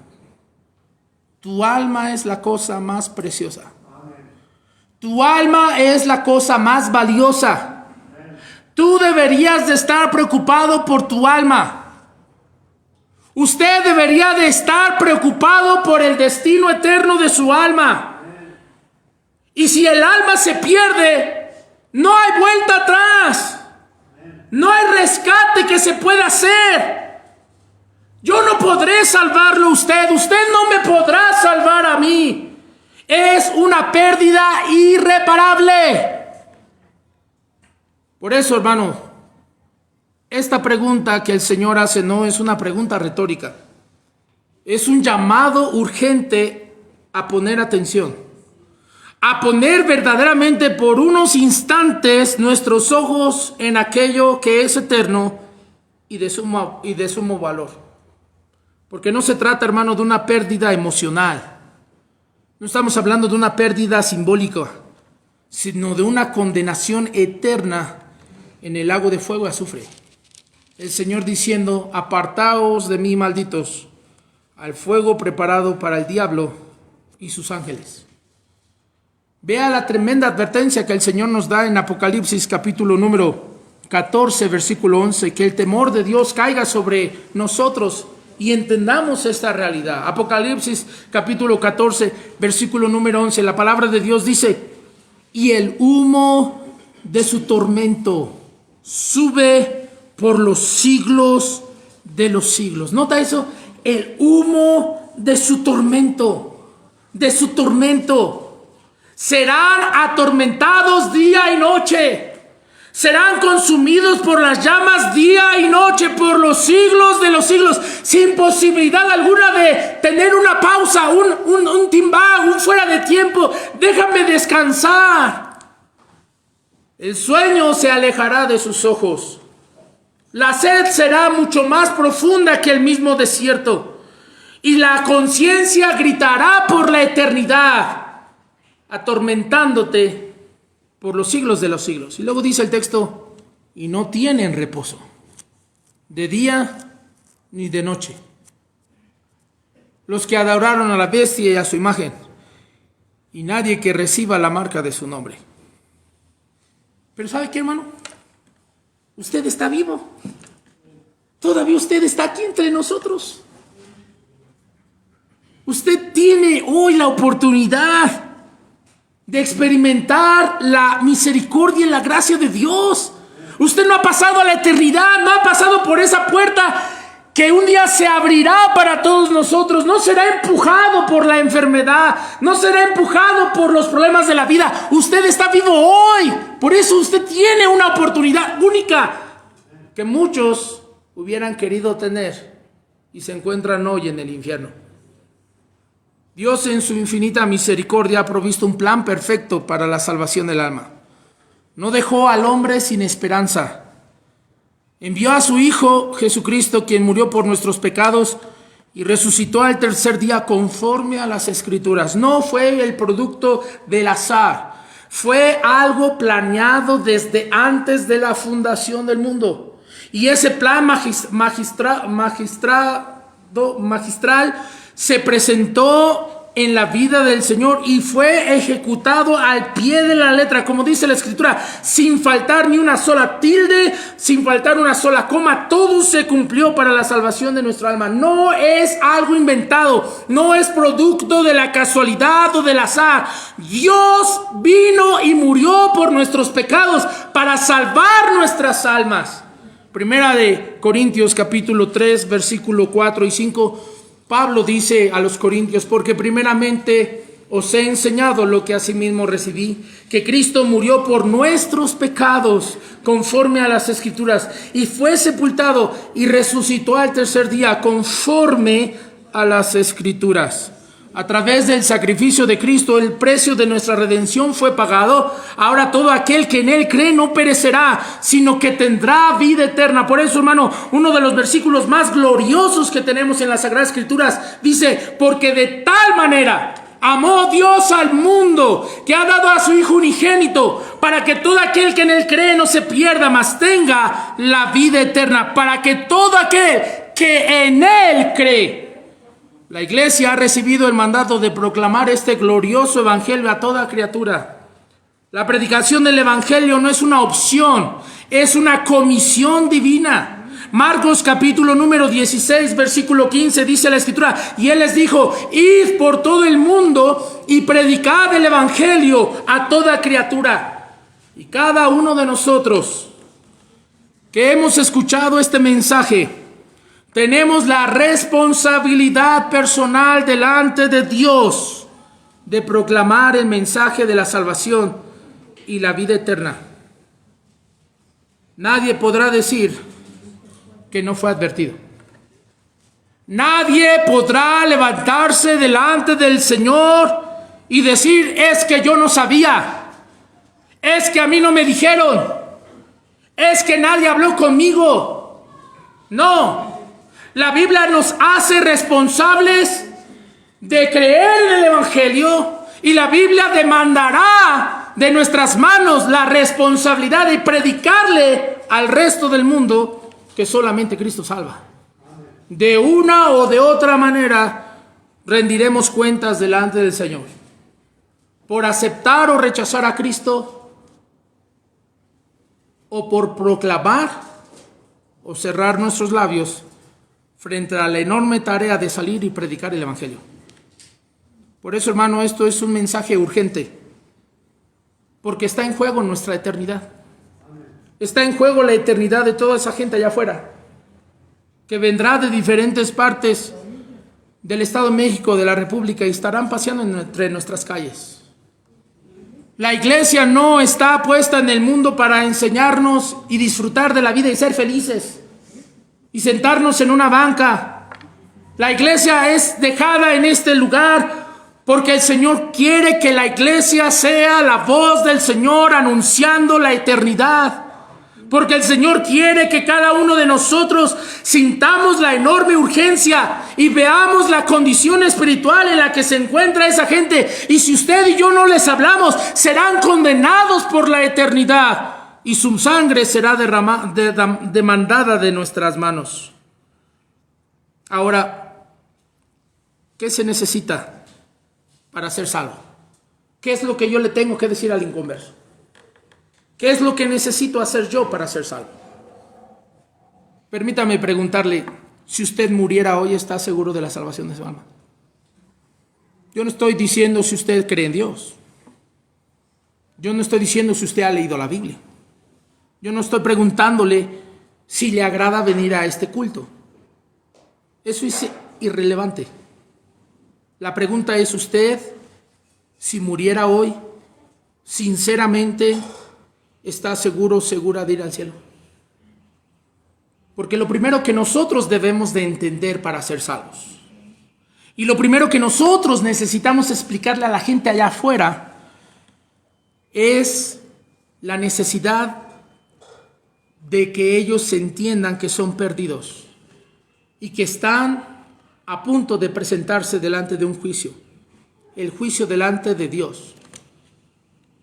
Speaker 1: Tu alma es la cosa más preciosa. Tu alma es la cosa más valiosa. Tú deberías de estar preocupado por tu alma. Usted debería de estar preocupado por el destino eterno de su alma. Y si el alma se pierde, no hay vuelta atrás. No hay rescate que se pueda hacer. Yo no podré salvarlo a usted. Usted no me podrá salvar a mí. Es una pérdida irreparable. Por eso, hermano, esta pregunta que el Señor hace no es una pregunta retórica. Es un llamado urgente a poner atención, a poner verdaderamente por unos instantes nuestros ojos en aquello que es eterno y de sumo valor. Porque no se trata, hermano, de una pérdida emocional. No estamos hablando de una pérdida simbólica, sino de una condenación eterna en el lago de fuego y azufre. El Señor diciendo: apartaos de mí, malditos, al fuego preparado para el diablo y sus ángeles. Vea la tremenda advertencia que el Señor nos da en Apocalipsis capítulo número 14, versículo 11, que el temor de Dios caiga sobre nosotros y entendamos esta realidad. Apocalipsis capítulo 14, versículo número 11, la palabra de Dios dice: y el humo de su tormento sube por los siglos de los siglos. ¿Nota eso? El humo de su tormento, serán atormentados día y noche, serán consumidos por las llamas día y noche por los siglos de los siglos, sin posibilidad alguna de tener una pausa, un timbá, un fuera de tiempo. Déjame descansar. El sueño se alejará de sus ojos. La sed será mucho más profunda que el mismo desierto. Y la conciencia gritará por la eternidad, atormentándote por los siglos de los siglos. Y luego dice el texto: y no tienen reposo, de día ni de noche, los que adoraron a la bestia y a su imagen, y nadie que reciba la marca de su nombre. Pero ¿sabe qué, hermano? Usted está vivo. Todavía usted está aquí entre nosotros. Usted tiene hoy la oportunidad de experimentar la misericordia y la gracia de Dios. Usted no ha pasado a la eternidad, no ha pasado por esa puerta que un día se abrirá para todos nosotros. No será empujado por la enfermedad, no será empujado por los problemas de la vida. Usted está vivo hoy. Por eso usted tiene una oportunidad única que muchos hubieran querido tener y se encuentran hoy en el infierno. Dios en su infinita misericordia ha provisto un plan perfecto para la salvación del alma. No dejó al hombre sin esperanza. Envió a su Hijo Jesucristo, quien murió por nuestros pecados y resucitó al tercer día conforme a las Escrituras. No fue el producto del azar. Fue algo planeado desde antes de la fundación del mundo. Y ese plan magistral se presentó en la vida del Señor y fue ejecutado al pie de la letra, como dice la Escritura, sin faltar ni una sola tilde, sin faltar una sola coma. Todo se cumplió para la salvación de nuestra alma. No es algo inventado, no es producto de la casualidad o del azar. Dios vino y murió por nuestros pecados para salvar nuestras almas. Primera de Corintios capítulo 3, versículo 4 y 5. Pablo dice a los corintios: porque primeramente os he enseñado lo que asimismo recibí, que Cristo murió por nuestros pecados conforme a las Escrituras, y fue sepultado y resucitó al tercer día conforme a las Escrituras. A través del sacrificio de Cristo, el precio de nuestra redención fue pagado. Ahora todo aquel que en Él cree no perecerá, sino que tendrá vida eterna. Por eso, hermano, uno de los versículos más gloriosos que tenemos en las Sagradas Escrituras dice: porque de tal manera amó Dios al mundo, que ha dado a su Hijo unigénito, para que todo aquel que en Él cree no se pierda, mas tenga la vida eterna. Para que todo aquel que en Él cree. La iglesia ha recibido el mandato de proclamar este glorioso evangelio a toda criatura. La predicación del evangelio no es una opción, es una comisión divina. Marcos capítulo número 16, versículo 15, dice la Escritura: y Él les dijo: id por todo el mundo y predicad el evangelio a toda criatura. Y cada uno de nosotros que hemos escuchado este mensaje, tenemos la responsabilidad personal delante de Dios de proclamar el mensaje de la salvación y la vida eterna. Nadie podrá decir que no fue advertido. Nadie podrá levantarse delante del Señor y decir, es que yo no sabía, es que a mí no me dijeron, es que nadie habló conmigo. No, la Biblia nos hace responsables de creer en el Evangelio, y la Biblia demandará de nuestras manos la responsabilidad de predicarle al resto del mundo que solamente Cristo salva. De una o de otra manera rendiremos cuentas delante del Señor por aceptar o rechazar a Cristo, o por proclamar o cerrar nuestros labios frente a la enorme tarea de salir y predicar el Evangelio. Por eso, hermano, esto es un mensaje urgente, porque está en juego nuestra eternidad. Está en juego la eternidad de toda esa gente allá afuera, que vendrá de diferentes partes del Estado de México, de la República, y estarán paseando entre nuestras calles. La iglesia no está puesta en el mundo para enseñarnos y disfrutar de la vida y ser felices y sentarnos en una banca. La iglesia es dejada en este lugar porque el Señor quiere que la iglesia sea la voz del Señor anunciando la eternidad. Porque el Señor quiere que cada uno de nosotros sintamos la enorme urgencia y veamos la condición espiritual en la que se encuentra esa gente. Y si usted y yo no les hablamos, serán condenados por la eternidad y su sangre será demandada de nuestras manos. Ahora, ¿qué se necesita para ser salvo? ¿Qué es lo que yo le tengo que decir al inconverso? ¿Qué es lo que necesito hacer yo para ser salvo? Permítame preguntarle, si usted muriera hoy, ¿está seguro de la salvación de su alma? Yo no estoy diciendo si usted cree en Dios. Yo no estoy diciendo si usted ha leído la Biblia. Yo no estoy preguntándole si le agrada venir a este culto. Eso es irrelevante. La pregunta es, usted, si muriera hoy, sinceramente, ¿está seguro, segura de ir al cielo? Porque lo primero que nosotros debemos de entender para ser salvos, y lo primero que nosotros necesitamos explicarle a la gente allá afuera, es la necesidad de que ellos entiendan que son perdidos y que están a punto de presentarse delante de un juicio, el juicio delante de Dios.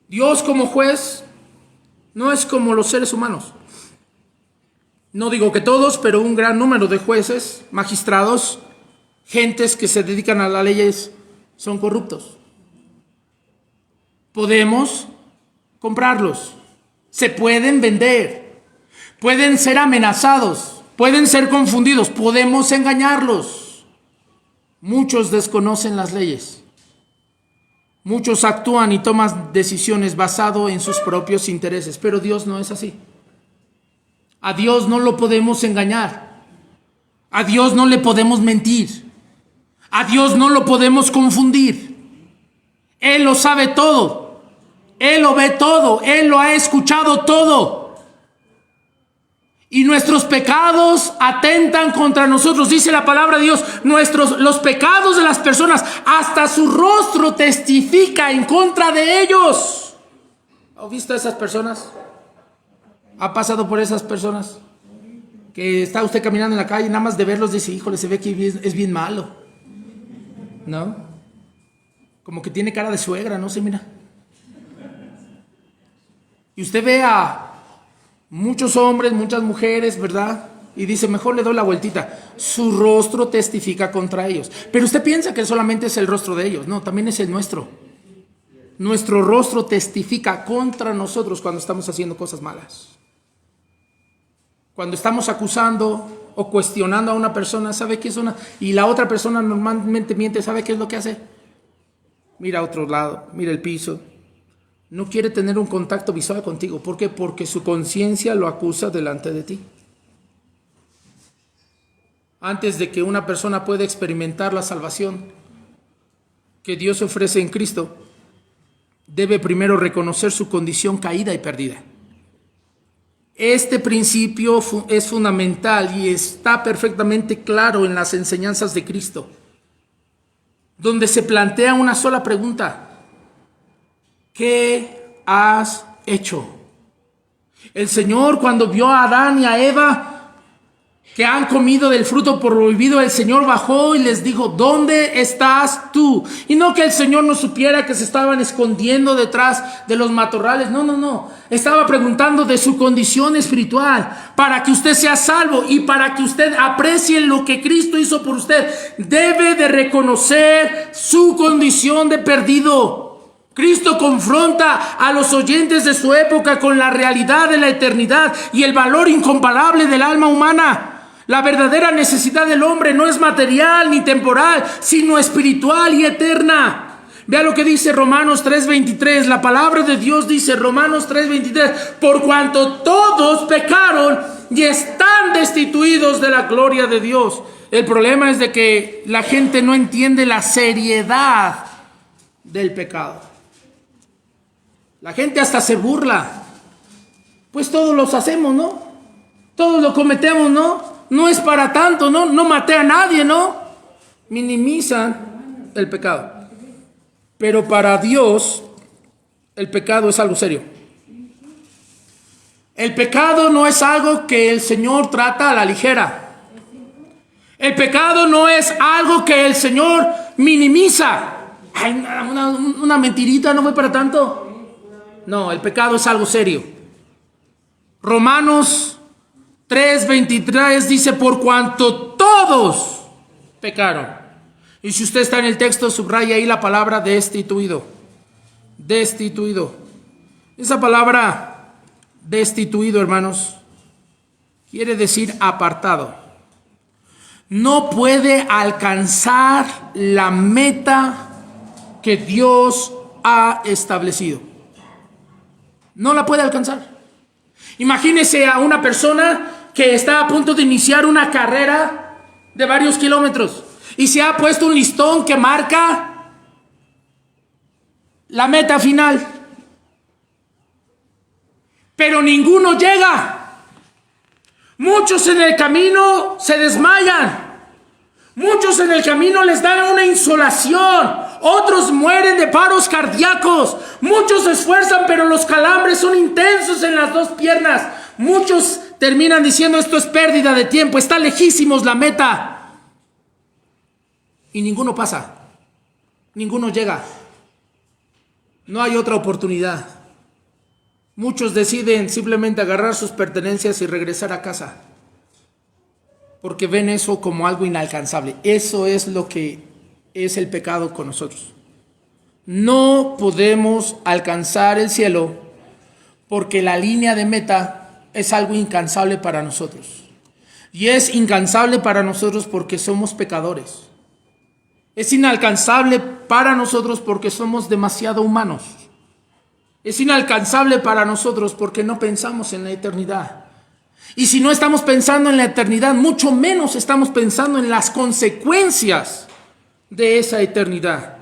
Speaker 1: Dios como juez no es como los seres humanos. No digo que todos, pero un gran número de jueces, magistrados, gentes que se dedican a las leyes son corruptos. Podemos comprarlos, se pueden vender, pueden ser amenazados, pueden ser confundidos, podemos engañarlos. Muchos desconocen las leyes. Muchos actúan y toman decisiones basado en sus propios intereses, pero Dios no es así. A Dios no lo podemos engañar. A Dios no le podemos mentir. A Dios no lo podemos confundir. Él lo sabe todo. Él lo ve todo. Él lo ha escuchado todo. Y nuestros pecados atentan contra nosotros. Dice la palabra de Dios, los pecados de las personas, hasta su rostro testifica en contra de ellos. ¿Ha visto a esas personas? ¿Ha pasado por esas personas? Que está usted caminando en la calle y nada más de verlos dice, híjole, se ve que es bien malo, ¿no? Como que tiene cara de suegra, no sé, mira. Y usted ve a muchos hombres, muchas mujeres, ¿verdad? Y dice, mejor le doy la vueltita. Su rostro testifica contra ellos. Pero usted piensa que solamente es el rostro de ellos. No, también es el nuestro. Nuestro rostro testifica contra nosotros cuando estamos haciendo cosas malas. Cuando estamos acusando o cuestionando a una persona, ¿sabe qué es una? Y la otra persona normalmente miente, ¿sabe qué es lo que hace? Mira a otro lado, mira el piso. No quiere tener un contacto visual contigo. ¿Por qué? Porque su conciencia lo acusa delante de ti. Antes de que una persona pueda experimentar la salvación que Dios ofrece en Cristo, debe primero reconocer su condición caída y perdida. Este principio es fundamental y está perfectamente claro en las enseñanzas de Cristo, donde se plantea una sola pregunta: ¿qué has hecho? El Señor, cuando vio a Adán y a Eva que han comido del fruto prohibido, el Señor bajó y les dijo: ¿dónde estás tú? Y no que el Señor no supiera que se estaban escondiendo detrás de los matorrales. No. Estaba preguntando de su condición espiritual, para que usted sea salvo y para que usted aprecie lo que Cristo hizo por usted. Debe de reconocer su condición de perdido. Cristo confronta a los oyentes de su época con la realidad de la eternidad y el valor incomparable del alma humana. La verdadera necesidad del hombre no es material ni temporal, sino espiritual y eterna. Vea lo que dice Romanos 3:23. La palabra de Dios dice, Romanos 3:23: por cuanto todos pecaron y están destituidos de la gloria de Dios. El problema es de que la gente no entiende la seriedad del pecado. La gente hasta se burla. Pues todos los hacemos, ¿no? Todos lo cometemos, ¿no? No es para tanto, ¿no? No maté a nadie, ¿no? Minimizan el pecado. Pero para Dios, el pecado es algo serio. El pecado no es algo que el Señor trata a la ligera. El pecado no es algo que el Señor minimiza. Ay, una mentirita, no fue para tanto. No, el pecado es algo serio. Romanos 3:23 dice: por cuanto todos pecaron. Y si usted está en el texto, subraya ahí la palabra destituido. Destituido. Esa palabra destituido, hermanos, quiere decir apartado. No puede alcanzar la meta que Dios ha establecido. No la puede alcanzar. Imagínese a una persona que está a punto de iniciar una carrera de varios kilómetros y se ha puesto un listón que marca la meta final, pero ninguno llega. Muchos en el camino se desmayan, muchos en el camino les dan una insolación, otros mueren de paros cardíacos, muchos se esfuerzan pero los calambres son intensos en las dos piernas, muchos terminan diciendo: esto es pérdida de tiempo, está lejísimos la meta. Y ninguno pasa, ninguno llega. No hay otra oportunidad. Muchos deciden simplemente agarrar sus pertenencias y regresar a casa, porque ven eso como algo inalcanzable. Eso es lo que es el pecado con nosotros. No podemos alcanzar el cielo porque la línea de meta es algo incansable para nosotros. Y es incansable para nosotros porque somos pecadores. Es inalcanzable para nosotros porque somos demasiado humanos. Es inalcanzable para nosotros porque no pensamos en la eternidad. Y si no estamos pensando en la eternidad, mucho menos estamos pensando en las consecuencias de esa eternidad.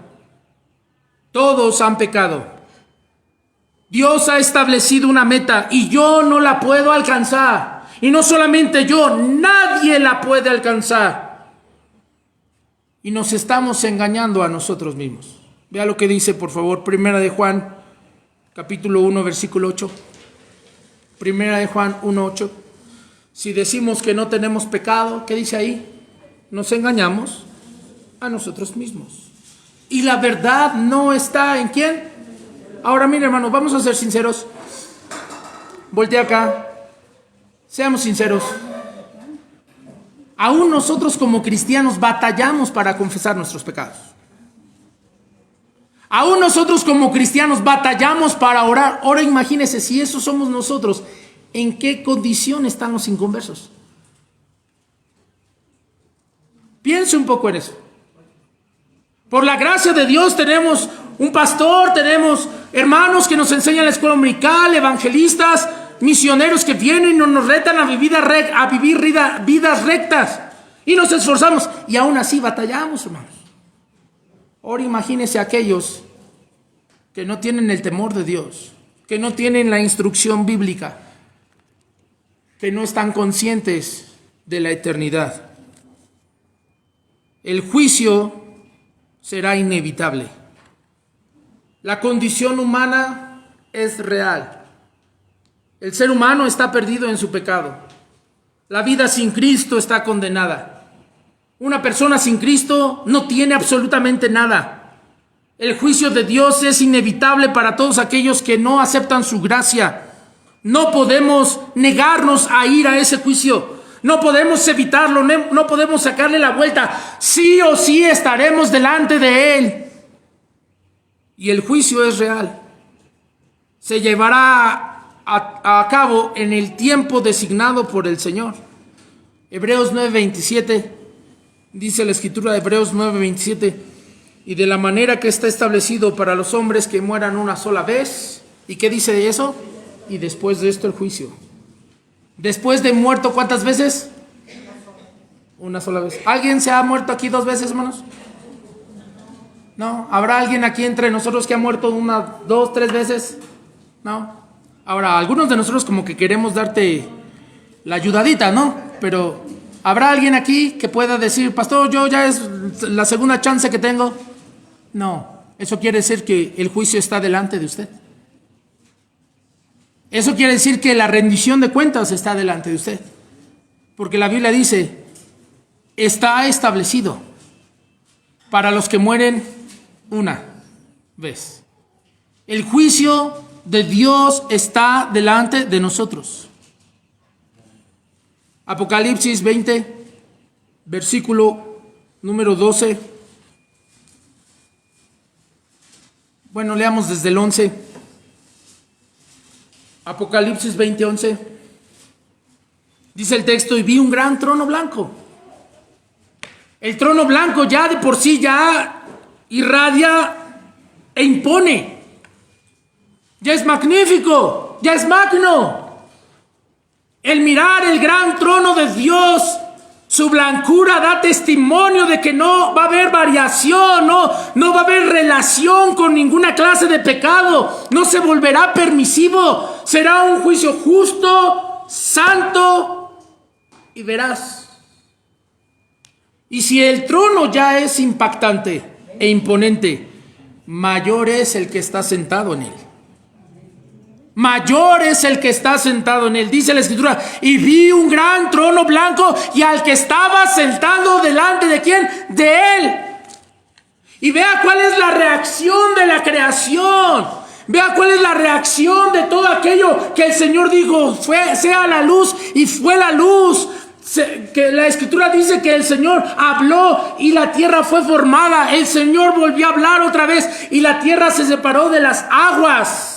Speaker 1: Todos han pecado. Dios ha establecido una meta y yo no la puedo alcanzar. Y no solamente yo, nadie la puede alcanzar. Y nos estamos engañando a nosotros mismos. Vea lo que dice, por favor, Primera de Juan, capítulo 1, versículo 8. Primera de Juan 1:8. Si decimos que no tenemos pecado, ¿qué dice ahí? Nos engañamos a nosotros mismos. Y la verdad no está ¿en quién? Ahora mire, hermanos, vamos a ser sinceros. Voltea acá. Seamos sinceros. Aún nosotros como cristianos batallamos para confesar nuestros pecados. Aún nosotros como cristianos batallamos para orar. Ahora imagínense, si eso somos nosotros, ¿en qué condición están los inconversos? Piense un poco en eso. Por la gracia de Dios tenemos un pastor, tenemos hermanos que nos enseñan la escuela dominical, evangelistas, misioneros que vienen y nos retan a vivir vidas rectas. Y nos esforzamos y aún así batallamos, hermanos. Ahora imagínense aquellos que no tienen el temor de Dios, que no tienen la instrucción bíblica, que no están conscientes de la eternidad. El juicio será inevitable. La condición humana es real. El ser humano está perdido en su pecado. La vida sin Cristo está condenada. Una persona sin Cristo no tiene absolutamente nada. El juicio de Dios es inevitable para todos aquellos que no aceptan su gracia. No podemos negarnos a ir a ese juicio. No podemos evitarlo, no podemos sacarle la vuelta. Sí o sí estaremos delante de Él. Y el juicio es real. Se llevará a cabo en el tiempo designado por el Señor. Hebreos 9:27, dice la escritura de Hebreos 9:27, y de la manera que está establecido para los hombres que mueran una sola vez. ¿Y qué dice de eso? Y después de esto el juicio. Después de muerto, ¿cuántas veces? Una sola vez. ¿Alguien se ha muerto aquí 2 veces, hermanos? ¿No? ¿Habrá alguien aquí entre nosotros que ha muerto 1, 2, 3 veces? ¿No? Ahora, algunos de nosotros como que queremos darte la ayudadita, ¿no? Pero ¿habrá alguien aquí que pueda decir, pastor, yo ya es la segunda chance que tengo? No, eso quiere decir que el juicio está delante de usted. Eso quiere decir que la rendición de cuentas está delante de usted. Porque la Biblia dice, está establecido para los que mueren una vez. El juicio de Dios está delante de nosotros. Apocalipsis 20, versículo número 12. Bueno, leamos desde el 11. Apocalipsis 20, 11. Dice el texto, y vi un gran trono blanco. El trono blanco ya de por sí ya irradia e impone. Ya es magnífico, ya es magno. El mirar el gran trono de Dios, su blancura da testimonio de que no va a haber variación, no va a haber relación con ninguna clase de pecado, no se volverá permisivo, será un juicio justo, santo y veraz. Y si el trono ya es impactante e imponente, mayor es el que está sentado en él. Mayor es el que está sentado en él. Dice la escritura, y vi un gran trono blanco y al que estaba sentado delante de ¿quién? De él. Y vea cuál es la reacción de la creación. Vea cuál es la reacción de todo aquello que el Señor dijo, sea la luz, y fue la luz. Que la escritura dice que el Señor habló y la tierra fue formada. El Señor volvió a hablar otra vez y la tierra se separó de las aguas.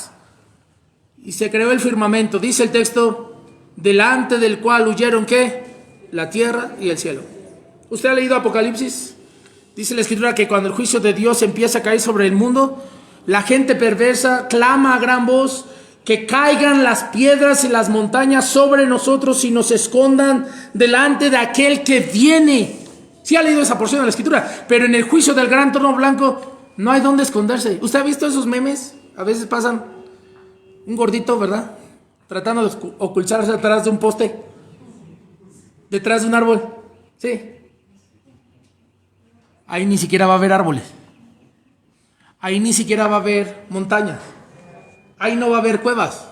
Speaker 1: Y se creó el firmamento, dice el texto, delante del cual huyeron, ¿qué? La tierra y el cielo. ¿Usted ha leído Apocalipsis? Dice la escritura que cuando el juicio de Dios empieza a caer sobre el mundo, la gente perversa clama a gran voz que caigan las piedras y las montañas sobre nosotros y nos escondan delante de aquel que viene. Sí ha leído esa porción de la escritura, pero en el juicio del gran trono blanco no hay dónde esconderse. ¿Usted ha visto esos memes? A veces pasan un gordito, ¿verdad? Tratando de ocultarse detrás de un poste, detrás de un árbol. Sí. Ahí ni siquiera va a haber árboles. Ahí ni siquiera va a haber montañas. Ahí no va a haber cuevas.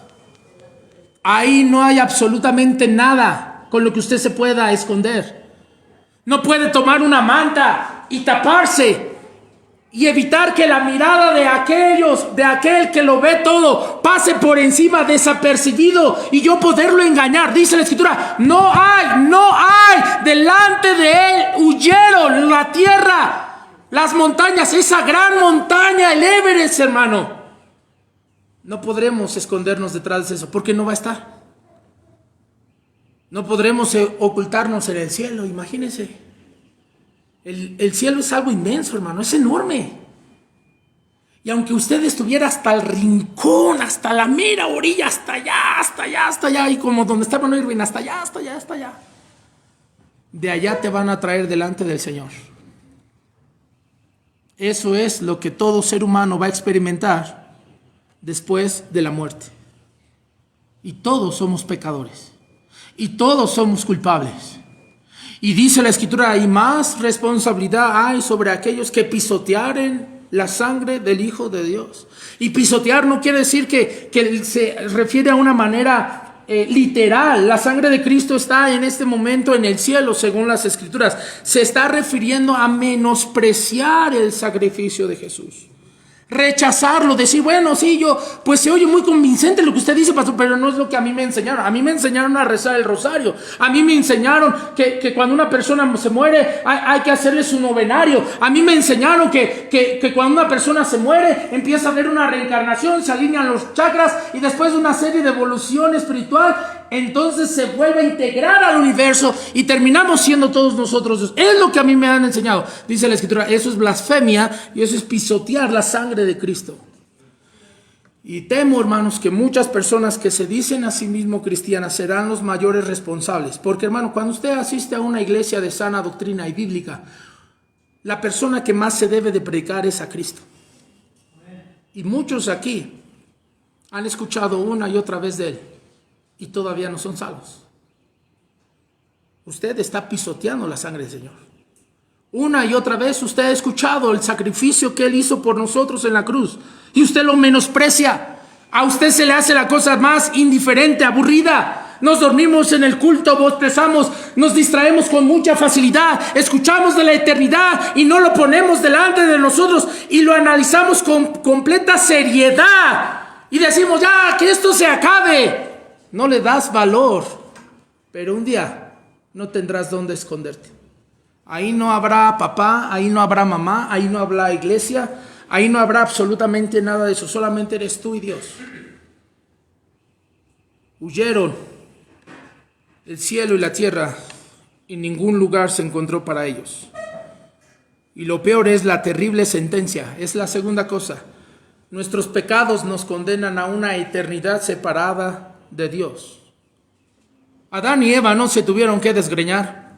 Speaker 1: Ahí no hay absolutamente nada con lo que usted se pueda esconder. No puede tomar una manta y taparse y evitar que la mirada de aquel que lo ve todo, pase por encima desapercibido y yo poderlo engañar. Dice la escritura, no hay, delante de él huyeron la tierra, las montañas, esa gran montaña, el Everest, hermano. No podremos escondernos detrás de eso, porque no va a estar. No podremos ocultarnos en el cielo, imagínense. El cielo es algo inmenso, hermano, es enorme. Y aunque usted estuviera hasta el rincón, hasta la mera orilla, hasta allá, y como donde está hermano Irving, hasta allá. De allá te van a traer delante del Señor. Eso es lo que todo ser humano va a experimentar después de la muerte. Y todos somos pecadores. Y todos somos culpables. Y dice la Escritura, y más responsabilidad hay sobre aquellos que pisotearen la sangre del Hijo de Dios. Y pisotear no quiere decir que se refiere a una manera literal. La sangre de Cristo está en este momento en el cielo, según las Escrituras. Se está refiriendo a menospreciar el sacrificio de Jesús. Rechazarlo, decir, bueno, sí, pues se oye muy convincente lo que usted dice, pastor, pero no es lo que a mí me enseñaron. A mí me enseñaron a rezar el rosario. A mí me enseñaron que cuando una persona se muere hay que hacerle su novenario. A mí me enseñaron que cuando una persona se muere empieza a haber una reencarnación, se alinean los chakras y después de una serie de evolución espiritual, entonces se vuelve a integrar al universo y terminamos siendo todos nosotros Dios. Es lo que a mí me han enseñado. Dice la Escritura, eso es blasfemia y eso es pisotear la sangre de Cristo. Y temo, hermanos, que muchas personas que se dicen a sí mismos cristianas serán los mayores responsables. Porque, hermano, cuando usted asiste a una iglesia de sana doctrina y bíblica, la persona que más se debe de predicar es a Cristo. Y muchos aquí han escuchado una y otra vez de Él y todavía no son salvos. Usted está pisoteando la sangre del Señor. Una y otra vez usted ha escuchado el sacrificio que Él hizo por nosotros en la cruz y usted lo menosprecia. A usted se le hace la cosa más indiferente, aburrida. Nos dormimos en el culto, bostezamos, nos distraemos con mucha facilidad, escuchamos de la eternidad y no lo ponemos delante de nosotros y lo analizamos con completa seriedad y decimos, ya, que esto se acabe. No le das valor, pero un día no tendrás dónde esconderte. Ahí no habrá papá, ahí no habrá mamá, ahí no habrá iglesia, ahí no habrá absolutamente nada de eso, solamente eres tú y Dios. Huyeron el cielo y la tierra y ningún lugar se encontró para ellos. Y lo peor es la terrible sentencia, es la segunda cosa. Nuestros pecados nos condenan a una eternidad separada de Dios. Adán y Eva no se tuvieron que desgreñar.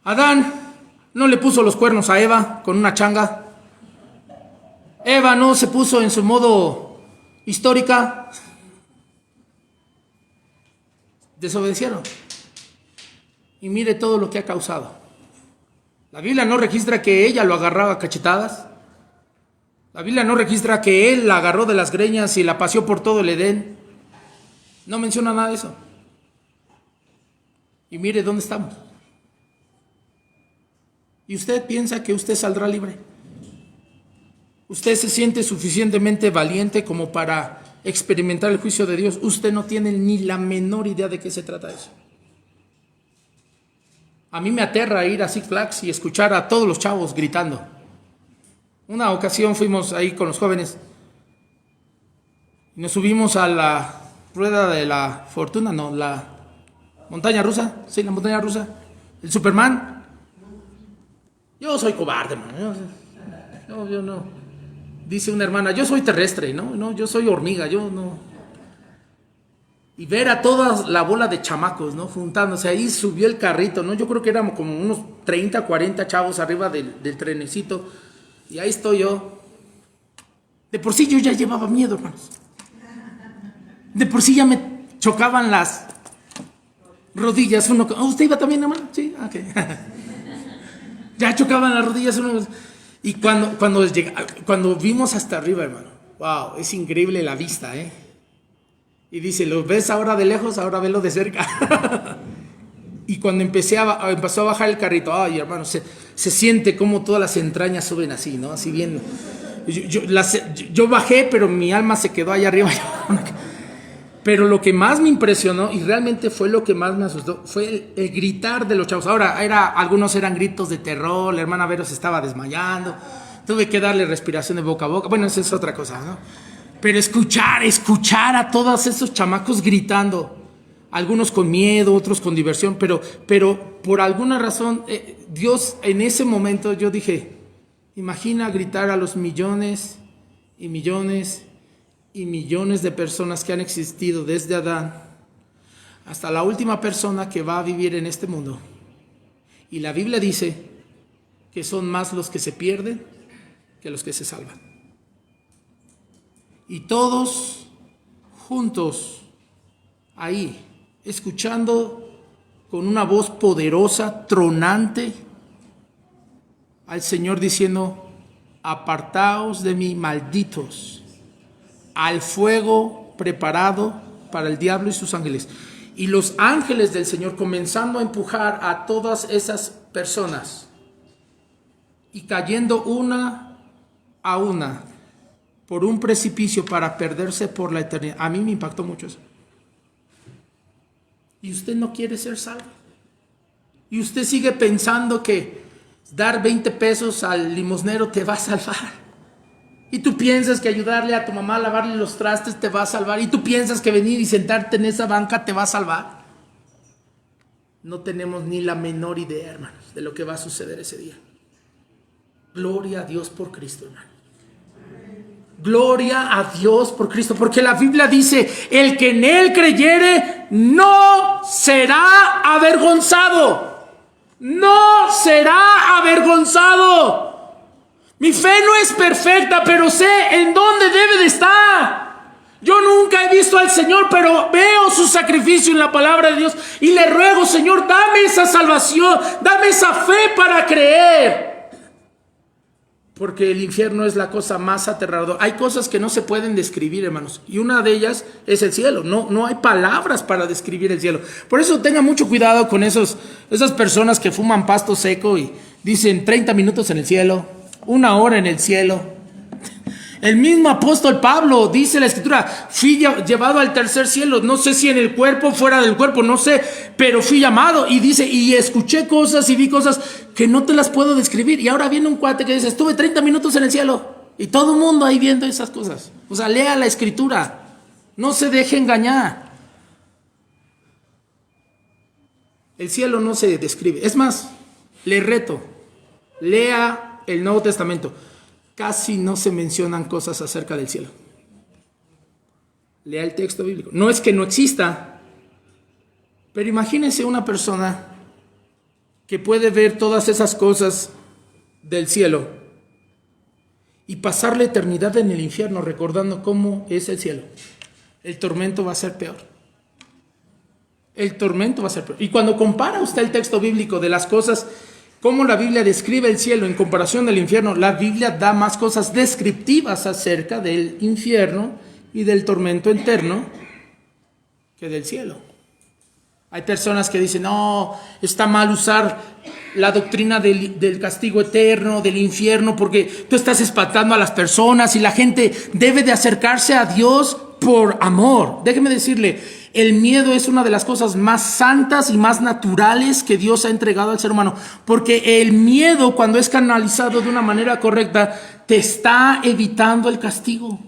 Speaker 1: Adán no le puso los cuernos a Eva con una changa. Eva no se puso en su modo histórica. Desobedecieron. Y mire todo lo que ha causado. La Biblia no registra que ella lo agarraba a cachetadas. La Biblia no registra que él la agarró de las greñas y la paseó por todo el Edén. No menciona nada de eso. Y mire dónde estamos. ¿Y usted piensa que usted saldrá libre? ¿Usted se siente suficientemente valiente como para experimentar el juicio de Dios? Usted no tiene ni la menor idea de qué se trata eso. A mí me aterra ir a Six Flags y escuchar a todos los chavos gritando. Una ocasión fuimos ahí con los jóvenes y nos subimos a la rueda de la fortuna, no, la montaña rusa, sí, la montaña rusa, el Superman. Yo soy cobarde, hermano. Yo no. Dice una hermana, yo soy terrestre, no, yo soy hormiga, yo no. Y ver a toda la bola de chamacos, ¿no? Juntándose, ahí subió el carrito, ¿no? Yo creo que éramos como unos 30, 40 chavos arriba del trenecito. Y ahí estoy yo. De por sí yo ya llevaba miedo, hermanos. De por sí ya me chocaban las rodillas. ¿Usted iba también, hermano? Sí, ok. Ya chocaban las rodillas uno. Y cuando vimos hasta arriba, hermano, wow, es increíble la vista, ¿eh? Y dice, ¿lo ves ahora de lejos? Ahora velo de cerca. Y cuando empezó a bajar el carrito, ay, hermano, se siente como todas las entrañas suben así, ¿no? Así bien. Yo bajé, pero mi alma se quedó allá arriba. Pero lo que más me impresionó, y realmente fue lo que más me asustó, fue el gritar de los chavos. Ahora, algunos eran gritos de terror, la hermana Vero se estaba desmayando, tuve que darle respiración de boca a boca. Bueno, esa es otra cosa, ¿no? Pero escuchar a todos esos chamacos gritando, algunos con miedo, otros con diversión, pero por alguna razón, Dios en ese momento yo dije, imagina gritar a los millones y millones y millones de personas que han existido desde Adán hasta la última persona que va a vivir en este mundo. Y la Biblia dice que son más los que se pierden que los que se salvan. Y todos juntos ahí escuchando con una voz poderosa, tronante, al Señor diciendo: apartaos de mí, malditos, al fuego preparado para el diablo y sus ángeles. Y los ángeles del Señor comenzando a empujar a todas esas personas y cayendo una a una por un precipicio para perderse por la eternidad. A mí me impactó mucho eso. Y usted no quiere ser salvo. Y usted sigue pensando que dar 20 pesos al limosnero te va a salvar. Y tú piensas que ayudarle a tu mamá a lavarle los trastes te va a salvar. Y tú piensas que venir y sentarte en esa banca te va a salvar. No tenemos ni la menor idea, hermanos, de lo que va a suceder ese día. Gloria a Dios por Cristo, hermano. Gloria a Dios por Cristo, porque la Biblia dice: el que en Él creyere no será avergonzado. No será avergonzado. Mi fe no es perfecta, pero sé en dónde debe de estar. Yo nunca he visto al Señor, pero veo su sacrificio en la palabra de Dios y le ruego: Señor, dame esa salvación, dame esa fe para creer. Porque el infierno es la cosa más aterradora. Hay cosas que no se pueden describir, hermanos, y una de ellas es el cielo. No hay palabras para describir el cielo. Por eso tenga mucho cuidado con esas personas que fuman pasto seco y dicen 30 minutos en el cielo, 1 hora en el cielo. El mismo apóstol Pablo dice en la escritura: fui llevado al tercer cielo, no sé si en el cuerpo, fuera del cuerpo, no sé, pero fui llamado. Y dice: y escuché cosas y vi cosas que no te las puedo describir. Y ahora viene un cuate que dice: estuve 30 minutos en el cielo. Y todo el mundo ahí viendo esas cosas. O sea, lea la escritura, no se deje engañar. El cielo no se describe. Es más, le reto, lea el Nuevo Testamento. Casi no se mencionan cosas acerca del cielo. Lea el texto bíblico. No es que no exista, pero imagínense una persona que puede ver todas esas cosas del cielo y pasar la eternidad en el infierno recordando cómo es el cielo. El tormento va a ser peor. El tormento va a ser peor. Y cuando compara usted el texto bíblico de las cosas, cómo la Biblia describe el cielo en comparación del infierno, la Biblia da más cosas descriptivas acerca del infierno y del tormento eterno que del cielo. Hay personas que dicen: no, está mal usar la doctrina del castigo eterno, del infierno, porque tú estás espantando a las personas y la gente debe de acercarse a Dios por amor. Déjeme decirle, el miedo es una de las cosas más santas y más naturales que Dios ha entregado al ser humano, porque el miedo, cuando es canalizado de una manera correcta, te está evitando el castigo.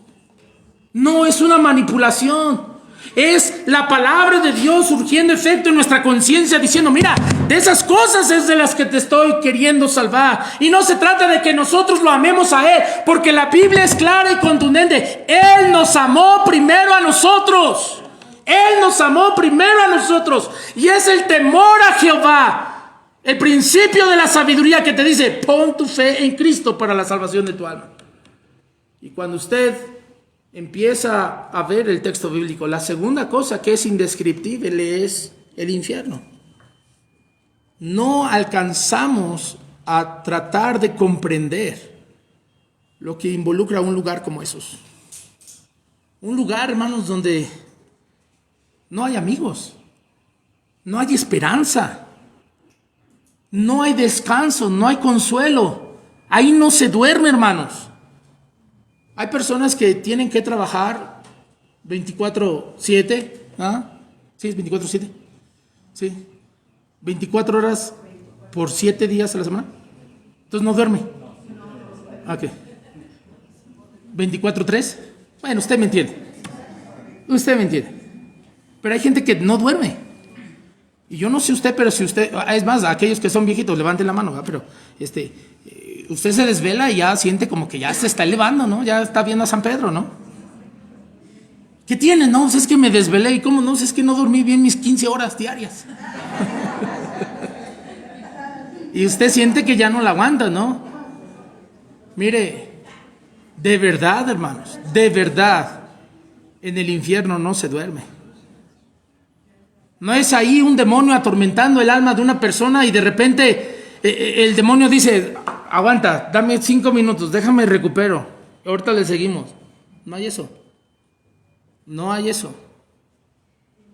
Speaker 1: No es una manipulación. Es la palabra de Dios surgiendo efecto en nuestra conciencia, diciendo: mira, de esas cosas es de las que te estoy queriendo salvar. Y no se trata de que nosotros lo amemos a Él, porque la Biblia es clara y contundente. Él nos amó primero a nosotros. Él nos amó primero a nosotros. Y es el temor a Jehová, el principio de la sabiduría, que te dice: pon tu fe en Cristo para la salvación de tu alma. Y cuando usted empieza a ver el texto bíblico, la segunda cosa que es indescriptible es el infierno. No alcanzamos a tratar de comprender lo que involucra un lugar como esos. Un lugar, hermanos, donde no hay amigos, no hay esperanza, no hay descanso, no hay consuelo. Ahí no se duerme, hermanos. Hay personas que tienen que trabajar 24/7. ¿Sí es 24/7? Sí. 24 horas por 7 días a la semana. Entonces no duerme. Ok. 24/3. Bueno, usted me entiende. Usted me entiende. Pero hay gente que no duerme. Y yo no sé usted, pero si usted... Es más, aquellos que son viejitos, levanten la mano, ¿verdad? Pero usted se desvela y ya siente como que ya se está elevando, ¿no? Ya está viendo a San Pedro, ¿no? ¿Qué tiene? No, pues es que me desvelé. ¿Y cómo no? Pues es que no dormí bien mis 15 horas diarias. Y usted siente que ya no la aguanta, ¿no? Mire, de verdad, hermanos, de verdad, en el infierno no se duerme. No es ahí un demonio atormentando el alma de una persona y de repente el demonio dice, aguanta, dame 5 minutos, déjame recupero, ahorita le seguimos. No hay eso. No hay eso.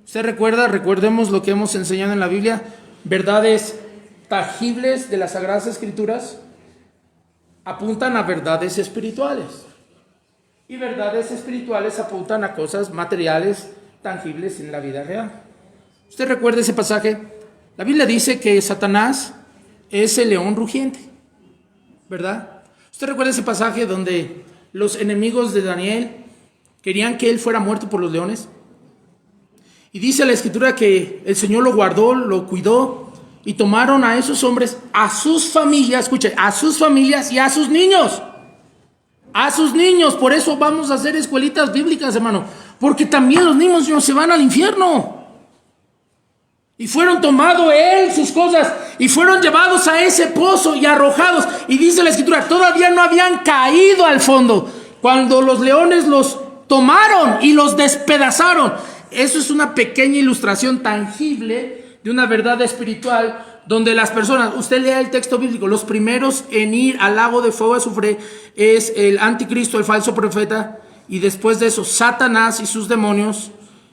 Speaker 1: ¿Usted recuerda? Recordemos lo que hemos enseñado en la Biblia, verdades tangibles de las Sagradas Escrituras apuntan a verdades espirituales. Y verdades espirituales apuntan a cosas materiales, tangibles en la vida real. ¿Usted recuerda ese pasaje? La Biblia dice que Satanás es el león rugiente, ¿verdad? ¿Usted recuerda ese pasaje donde los enemigos de Daniel querían que él fuera muerto por los leones? Y dice la Escritura que el Señor lo guardó, lo cuidó, y tomaron a esos hombres, a sus familias, escuche, a sus familias y a sus niños. A sus niños. Por eso vamos a hacer escuelitas bíblicas, hermano, porque también los niños no se van al infierno. Y fueron tomados él, sus cosas, y fueron llevados a ese pozo y arrojados. Y dice la Escritura, todavía no habían caído al fondo cuando los leones los tomaron y los despedazaron. Eso es una pequeña ilustración tangible de una verdad espiritual donde las personas, usted lea el texto bíblico, los primeros en ir al lago de fuego y azufre es el anticristo, el falso profeta, y después de eso Satanás y sus demonios,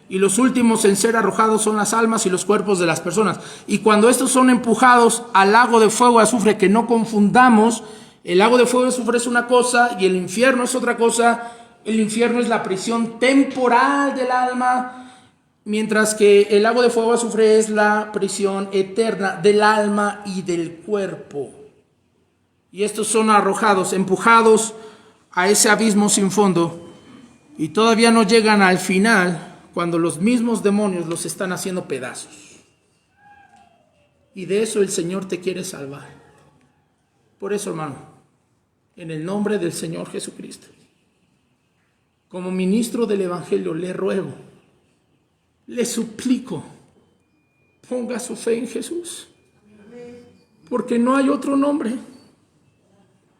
Speaker 1: y los últimos en ser arrojados son las almas y los cuerpos de las personas. Y cuando estos son empujados al lago de fuego y azufre, que no confundamos, el lago de fuego y azufre es una cosa y el infierno es otra cosa. El infierno es la prisión temporal del alma, mientras que el lago de fuego y azufre es la prisión eterna del alma y del cuerpo. Y estos son arrojados, empujados a ese abismo sin fondo, y todavía no llegan al final, cuando los mismos demonios los están haciendo pedazos. Y de eso el Señor te quiere salvar. Por eso, hermano, en el nombre del Señor Jesucristo, como ministro del Evangelio, le ruego, le suplico, ponga su fe en Jesús, porque no hay otro nombre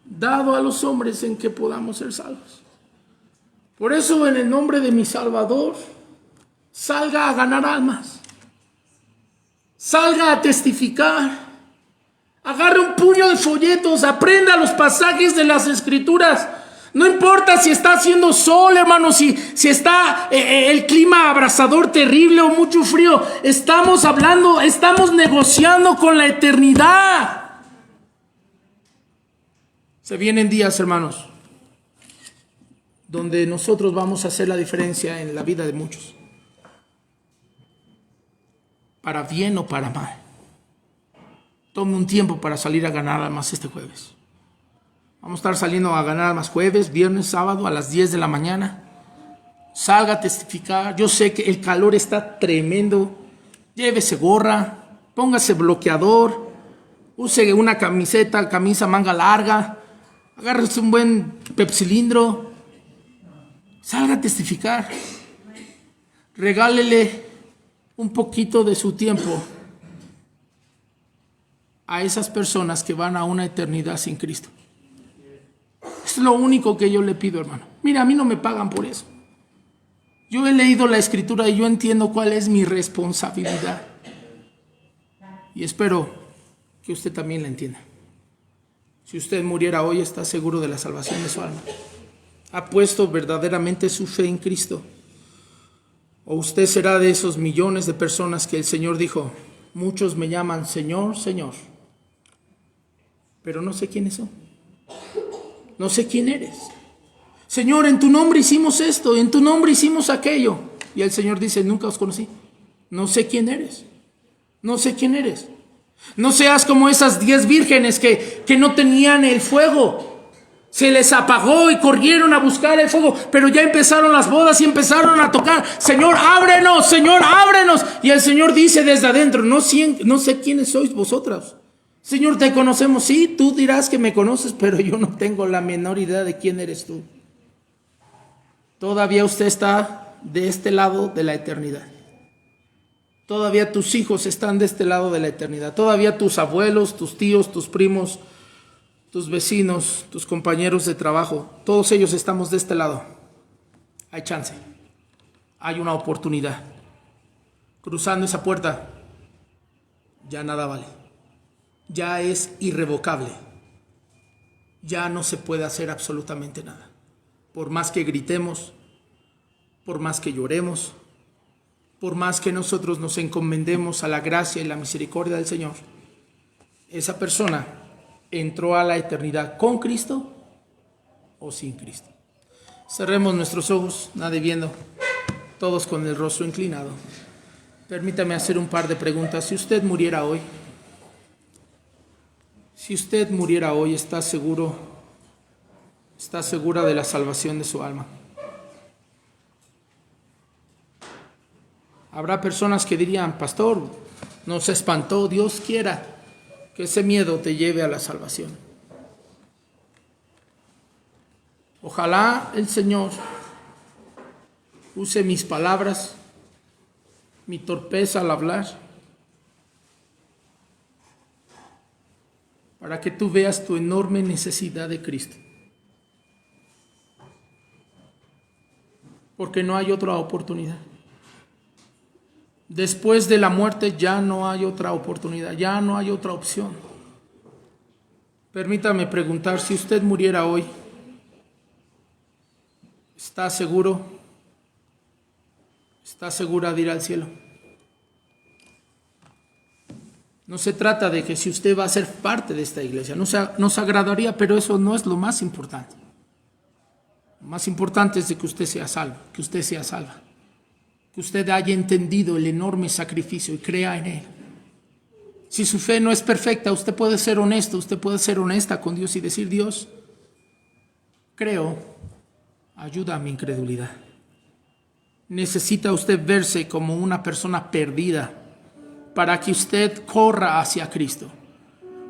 Speaker 1: dado a los hombres en que podamos ser salvos. Por eso, en el nombre de mi Salvador, salga a ganar almas, salga a testificar, agarre un puño de folletos, aprenda los pasajes de las Escrituras. No importa si está haciendo sol, hermano, si está el clima abrasador terrible o mucho frío. Estamos hablando, estamos negociando con la eternidad. Se vienen días, hermanos, donde nosotros vamos a hacer la diferencia en la vida de muchos, para bien o para mal. Tome un tiempo para salir a ganar almas este jueves. Vamos a estar saliendo a ganar almas jueves, viernes, sábado a las 10 de la mañana. Salga a testificar. Yo sé que el calor está tremendo. Llévese gorra, póngase bloqueador, use una camisa manga larga, agárrese un buen pepsilindro. Salga a testificar. Regálele un poquito de su tiempo a esas personas que van a una eternidad sin Cristo. Es lo único que yo le pido, hermano. Mira, a mí no me pagan por eso. Yo he leído la Escritura y yo entiendo cuál es mi responsabilidad. Y espero que usted también la entienda. Si usted muriera hoy, está seguro de la salvación de su alma. ¿Ha puesto verdaderamente su fe en Cristo? ¿O usted será de esos millones de personas que el Señor dijo, muchos me llaman Señor, Señor, pero no sé quiénes son? No sé quién eres. Señor, en tu nombre hicimos esto, en tu nombre hicimos aquello. Y el Señor dice, nunca os conocí. No sé quién eres. No sé quién eres. No seas como esas 10 vírgenes que no tenían el fuego. Se les apagó y corrieron a buscar el fuego, pero ya empezaron las bodas y empezaron a tocar. Señor, ábrenos, Señor, ábrenos. Y el Señor dice desde adentro, no sé quiénes sois vosotras. Señor, te conocemos. Sí, tú dirás que me conoces, pero yo no tengo la menor idea de quién eres tú. Todavía usted está de este lado de la eternidad. Todavía tus hijos están de este lado de la eternidad. Todavía tus abuelos, tus tíos, tus primos, tus vecinos, tus compañeros de trabajo, todos ellos estamos de este lado. Hay chance. Hay una oportunidad. cruzando esa puerta, ya nada vale. Ya es irrevocable. Ya no se puede hacer absolutamente nada. Por más que gritemos, por más que lloremos, por más que nosotros nos encomendemos a la gracia y la misericordia del Señor, esa persona entró a la eternidad con Cristo o sin Cristo. Cerremos nuestros ojos, nadie viendo, todos con el rostro inclinado. Permítame hacer un par de preguntas. Si usted muriera hoy, ¿está segura de la salvación de su alma? Habrá personas que dirían: pastor, nos espantó, Dios quiera que ese miedo te lleve a la salvación. Ojalá el Señor use mis palabras, mi torpeza al hablar, para que tú veas tu enorme necesidad de Cristo. Porque no hay otra oportunidad. Después de la muerte ya no hay otra oportunidad, ya no hay otra opción. Permítame preguntar, si usted muriera hoy, ¿está seguro? ¿Está segura de ir al cielo? No se trata de que si usted va a ser parte de esta iglesia, nos agradaría, pero eso no es lo más importante. Lo más importante es de que usted sea salvo, que usted sea salva, que usted haya entendido el enorme sacrificio y crea en él. Si su fe no es perfecta, usted puede ser honesto, usted puede ser honesta con Dios y decir: Dios, creo, ayuda a mi incredulidad. Necesita usted verse como una persona perdida para que usted corra hacia Cristo,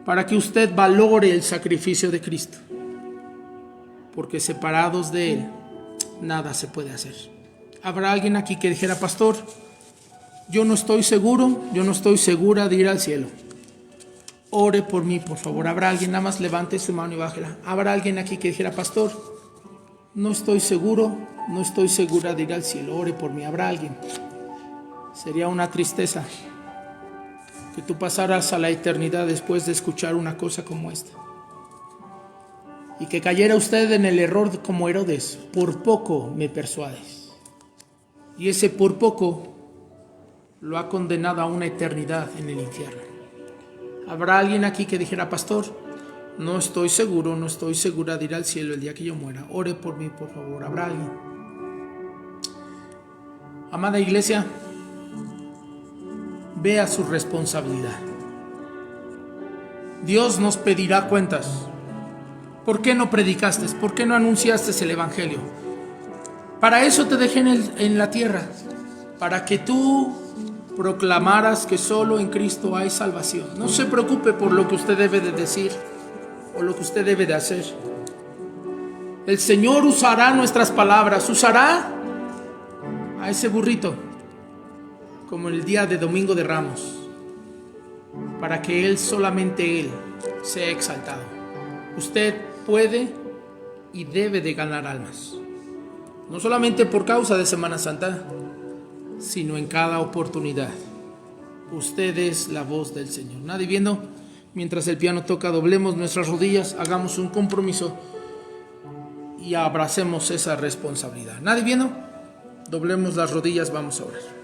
Speaker 1: para que usted valore el sacrificio de Cristo, porque separados de Él, nada se puede hacer. ¿Habrá alguien aquí que dijera: pastor, yo no estoy seguro, yo no estoy segura de ir al cielo? Ore por mí, por favor. ¿Habrá alguien? Nada más levante su mano y bájela. ¿Habrá alguien aquí que dijera: pastor, no estoy seguro, no estoy segura de ir al cielo? Ore por mí. ¿Habrá alguien? Sería una tristeza que tú pasaras a la eternidad después de escuchar una cosa como esta, y que cayera usted en el error como Herodes: por poco me persuades. Y ese por poco lo ha condenado a una eternidad en el infierno. ¿Habrá alguien aquí que dijera: pastor, no estoy seguro, no estoy segura de ir al cielo el día que yo muera? Ore por mí, por favor. ¿Habrá alguien? Amada iglesia, vea su responsabilidad. Dios nos pedirá cuentas. ¿Por qué no predicaste? ¿Por qué no anunciaste el evangelio? Para eso te dejé en la tierra, para que tú proclamaras que solo en Cristo hay salvación. No se preocupe por lo que usted debe de decir o lo que usted debe de hacer. El Señor usará nuestras palabras, usará a ese burrito como el día de Domingo de Ramos, para que Él, solamente Él, sea exaltado. Usted puede y debe de ganar almas, no solamente por causa de Semana Santa, sino en cada oportunidad. Usted es la voz del Señor. Nadie viendo, mientras el piano toca, doblemos nuestras rodillas, hagamos un compromiso y abracemos esa responsabilidad. Nadie viendo, doblemos las rodillas, vamos a orar.